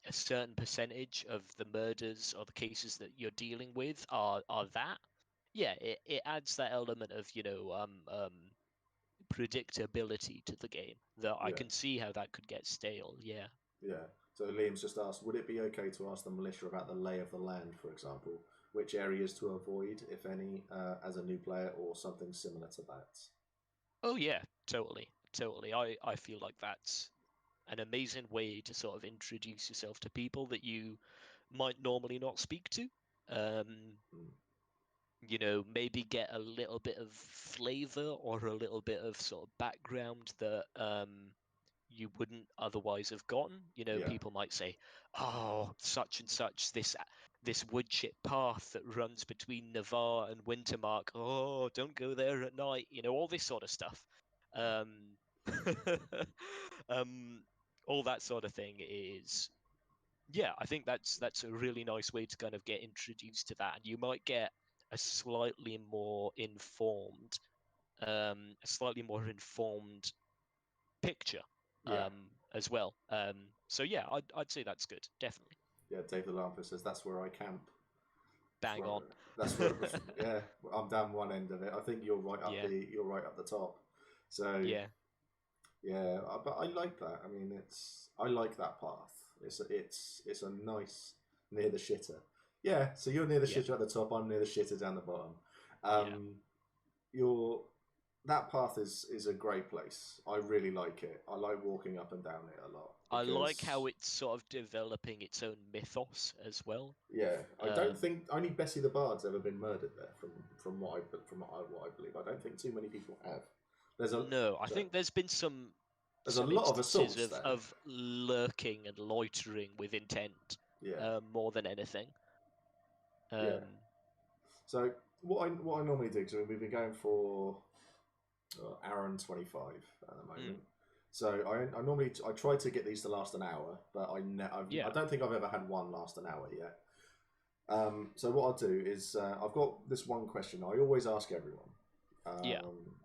a certain percentage of the murders or the cases that you're dealing with are that, it adds that element of predictability to the game that I can see how that could get stale. Yeah. Yeah. So Liam's just asked, would it be okay to ask the militia about the lay of the land, for example? Which areas to avoid, if any, as a new player, or something similar to that? Oh yeah, totally. I feel like that's an amazing way to sort of introduce yourself to people that you might normally not speak to. Maybe get a little bit of flavor or a little bit of sort of background that you wouldn't otherwise have gotten. People might say, "Oh, such and such, this wood chip path that runs between Navarre and Wintermark. Oh, don't go there at night." All this sort of stuff. All that sort of thing is, I think that's a really nice way to kind of get introduced to that, and you might get a slightly more informed picture as well. So yeah, I'd say that's good, definitely. Yeah, David Lamper says that's where I camp. Bang on. That's where. Yeah, I'm down one end of it. I think you're right up the top. So yeah, but I like that. I mean, I like that path. It's a nice near the shitter. Yeah, so you're near the shitter at the top. I'm near the shitter down the bottom. That path is a great place. I really like it. I like walking up and down it a lot. I like how it's sort of developing its own mythos as well. Yeah, I don't think only Bessie the Bard's ever been murdered there. From what I believe, I don't think too many people have. I think there's been some. There's a lot of assaults of lurking and loitering with intent. More than anything. So what I normally do, because we've been going for hour and 25 at the moment. So I normally I try to get these to last an hour, but I don't think I've ever had one last an hour yet. So what I'll do is I've got this one question I always ask everyone.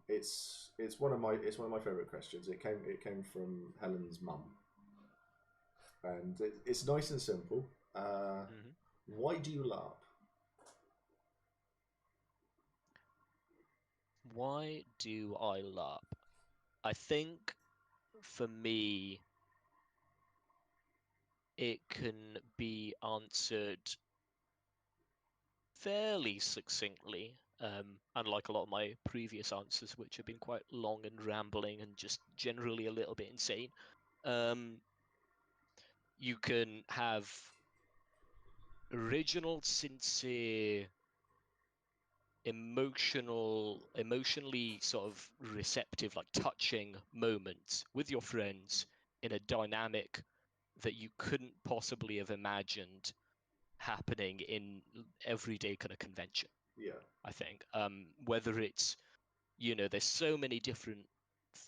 It's one of my favorite questions. It came from Helen's mum, and it's nice and simple. Why do you LARP? Why do I LARP? I think for me, it can be answered fairly succinctly, unlike a lot of my previous answers, which have been quite long and rambling and just generally a little bit insane. You can have original, sincere, emotionally sort of receptive, like touching moments with your friends in a dynamic that you couldn't possibly have imagined happening in everyday kind of convention. I think whether it's, there's so many different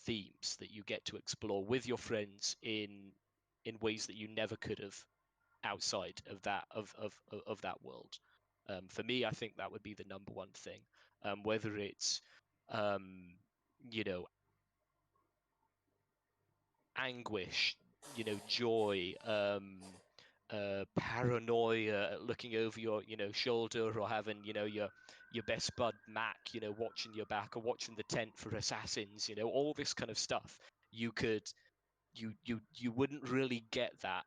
themes that you get to explore with your friends in ways that you never could have outside of that world. For me, I think that would be the number one thing. Whether it's anguish, joy, paranoia, looking over your shoulder, or having your best bud Mac watching your back, or watching the tent for assassins, all this kind of stuff. You wouldn't really get that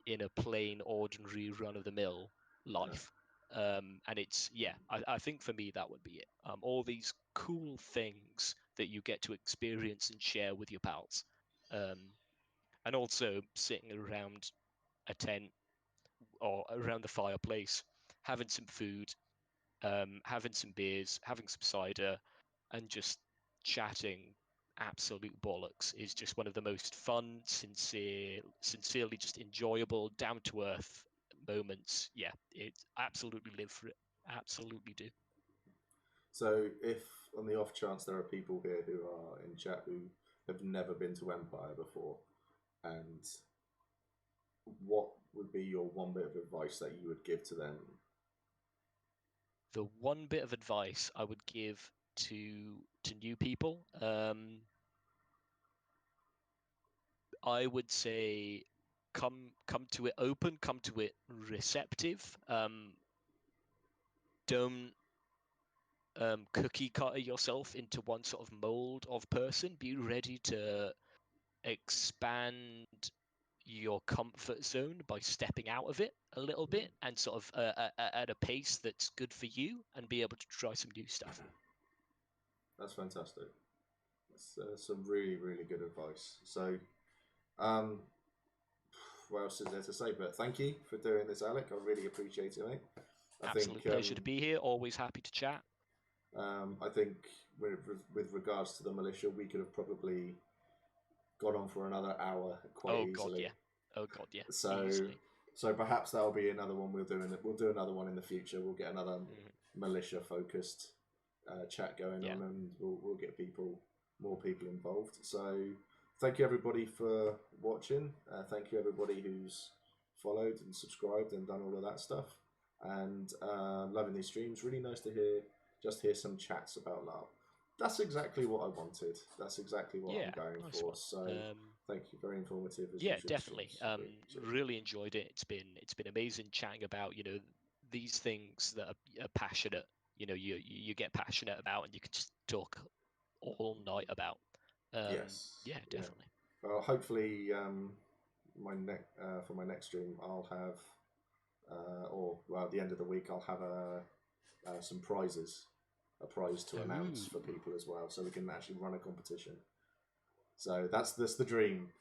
in a plain ordinary run of the mill life. And it's I think for me that would be it. All these cool things that you get to experience and share with your pals, and also sitting around a tent or around the fireplace, having some food, having some beers, having some cider, and just chatting absolute bollocks is just one of the most fun, sincerely just enjoyable, down to earth moments. Yeah, it absolutely live for it. Absolutely do. So if on the off chance there are people here who are in chat who have never been to Empire before, and what would be your one bit of advice that you would give to them? The one bit of advice I would give to new people, I would say come to it open, come to it receptive. Don't cookie cutter yourself into one sort of mold of person. Be ready to expand your comfort zone by stepping out of it a little bit, and sort of at a pace that's good for you, and be able to try some new stuff. That's fantastic. That's some really, really good advice. So, what else is there to say? But thank you for doing this, Alec. I really appreciate it, mate. Absolute pleasure to be here. Always happy to chat. I think with regards to the militia, we could have probably got on for another hour quite easily. Oh god, yeah. So perhaps that'll be another one we'll do. We'll do another one in the future. We'll get another militia focused chat going on, and we'll get more people involved. So thank you everybody for watching. Thank you everybody who's followed and subscribed and done all of that stuff. And loving these streams. Really nice to hear some chats about LARP. That's exactly what I wanted. That's exactly what I'm going for. So thank you. Very informative. Definitely. Really enjoyed it. It's been amazing chatting about these things that are passionate. You get passionate about, and you can just talk all night about. Yes. Yeah, definitely. Yeah. Well, hopefully, for my next stream, I'll have, at the end of the week, I'll have some prizes. A prize to announce for people as well, so we can actually run a competition. So that's the dream.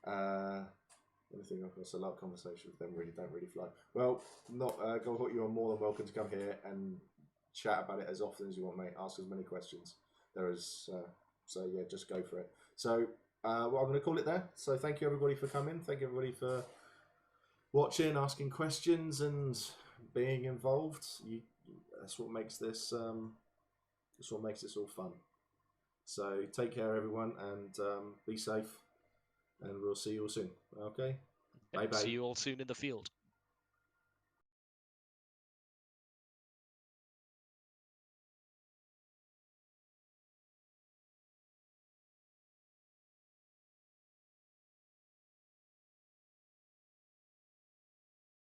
Anything else? A lot of conversation with them don't really fly. Well, Goldhawk, you are more than welcome to come here and chat about it as often as you want, mate. Ask as many questions. There is just go for it. So I'm going to call it there. So thank you everybody for coming. Thank you everybody for watching, asking questions, and being involved. That's what makes this. That's what makes this all fun. So take care, everyone, and be safe. and we'll see you all soon. Okay. Yep, Bye bye. see you all soon in the field.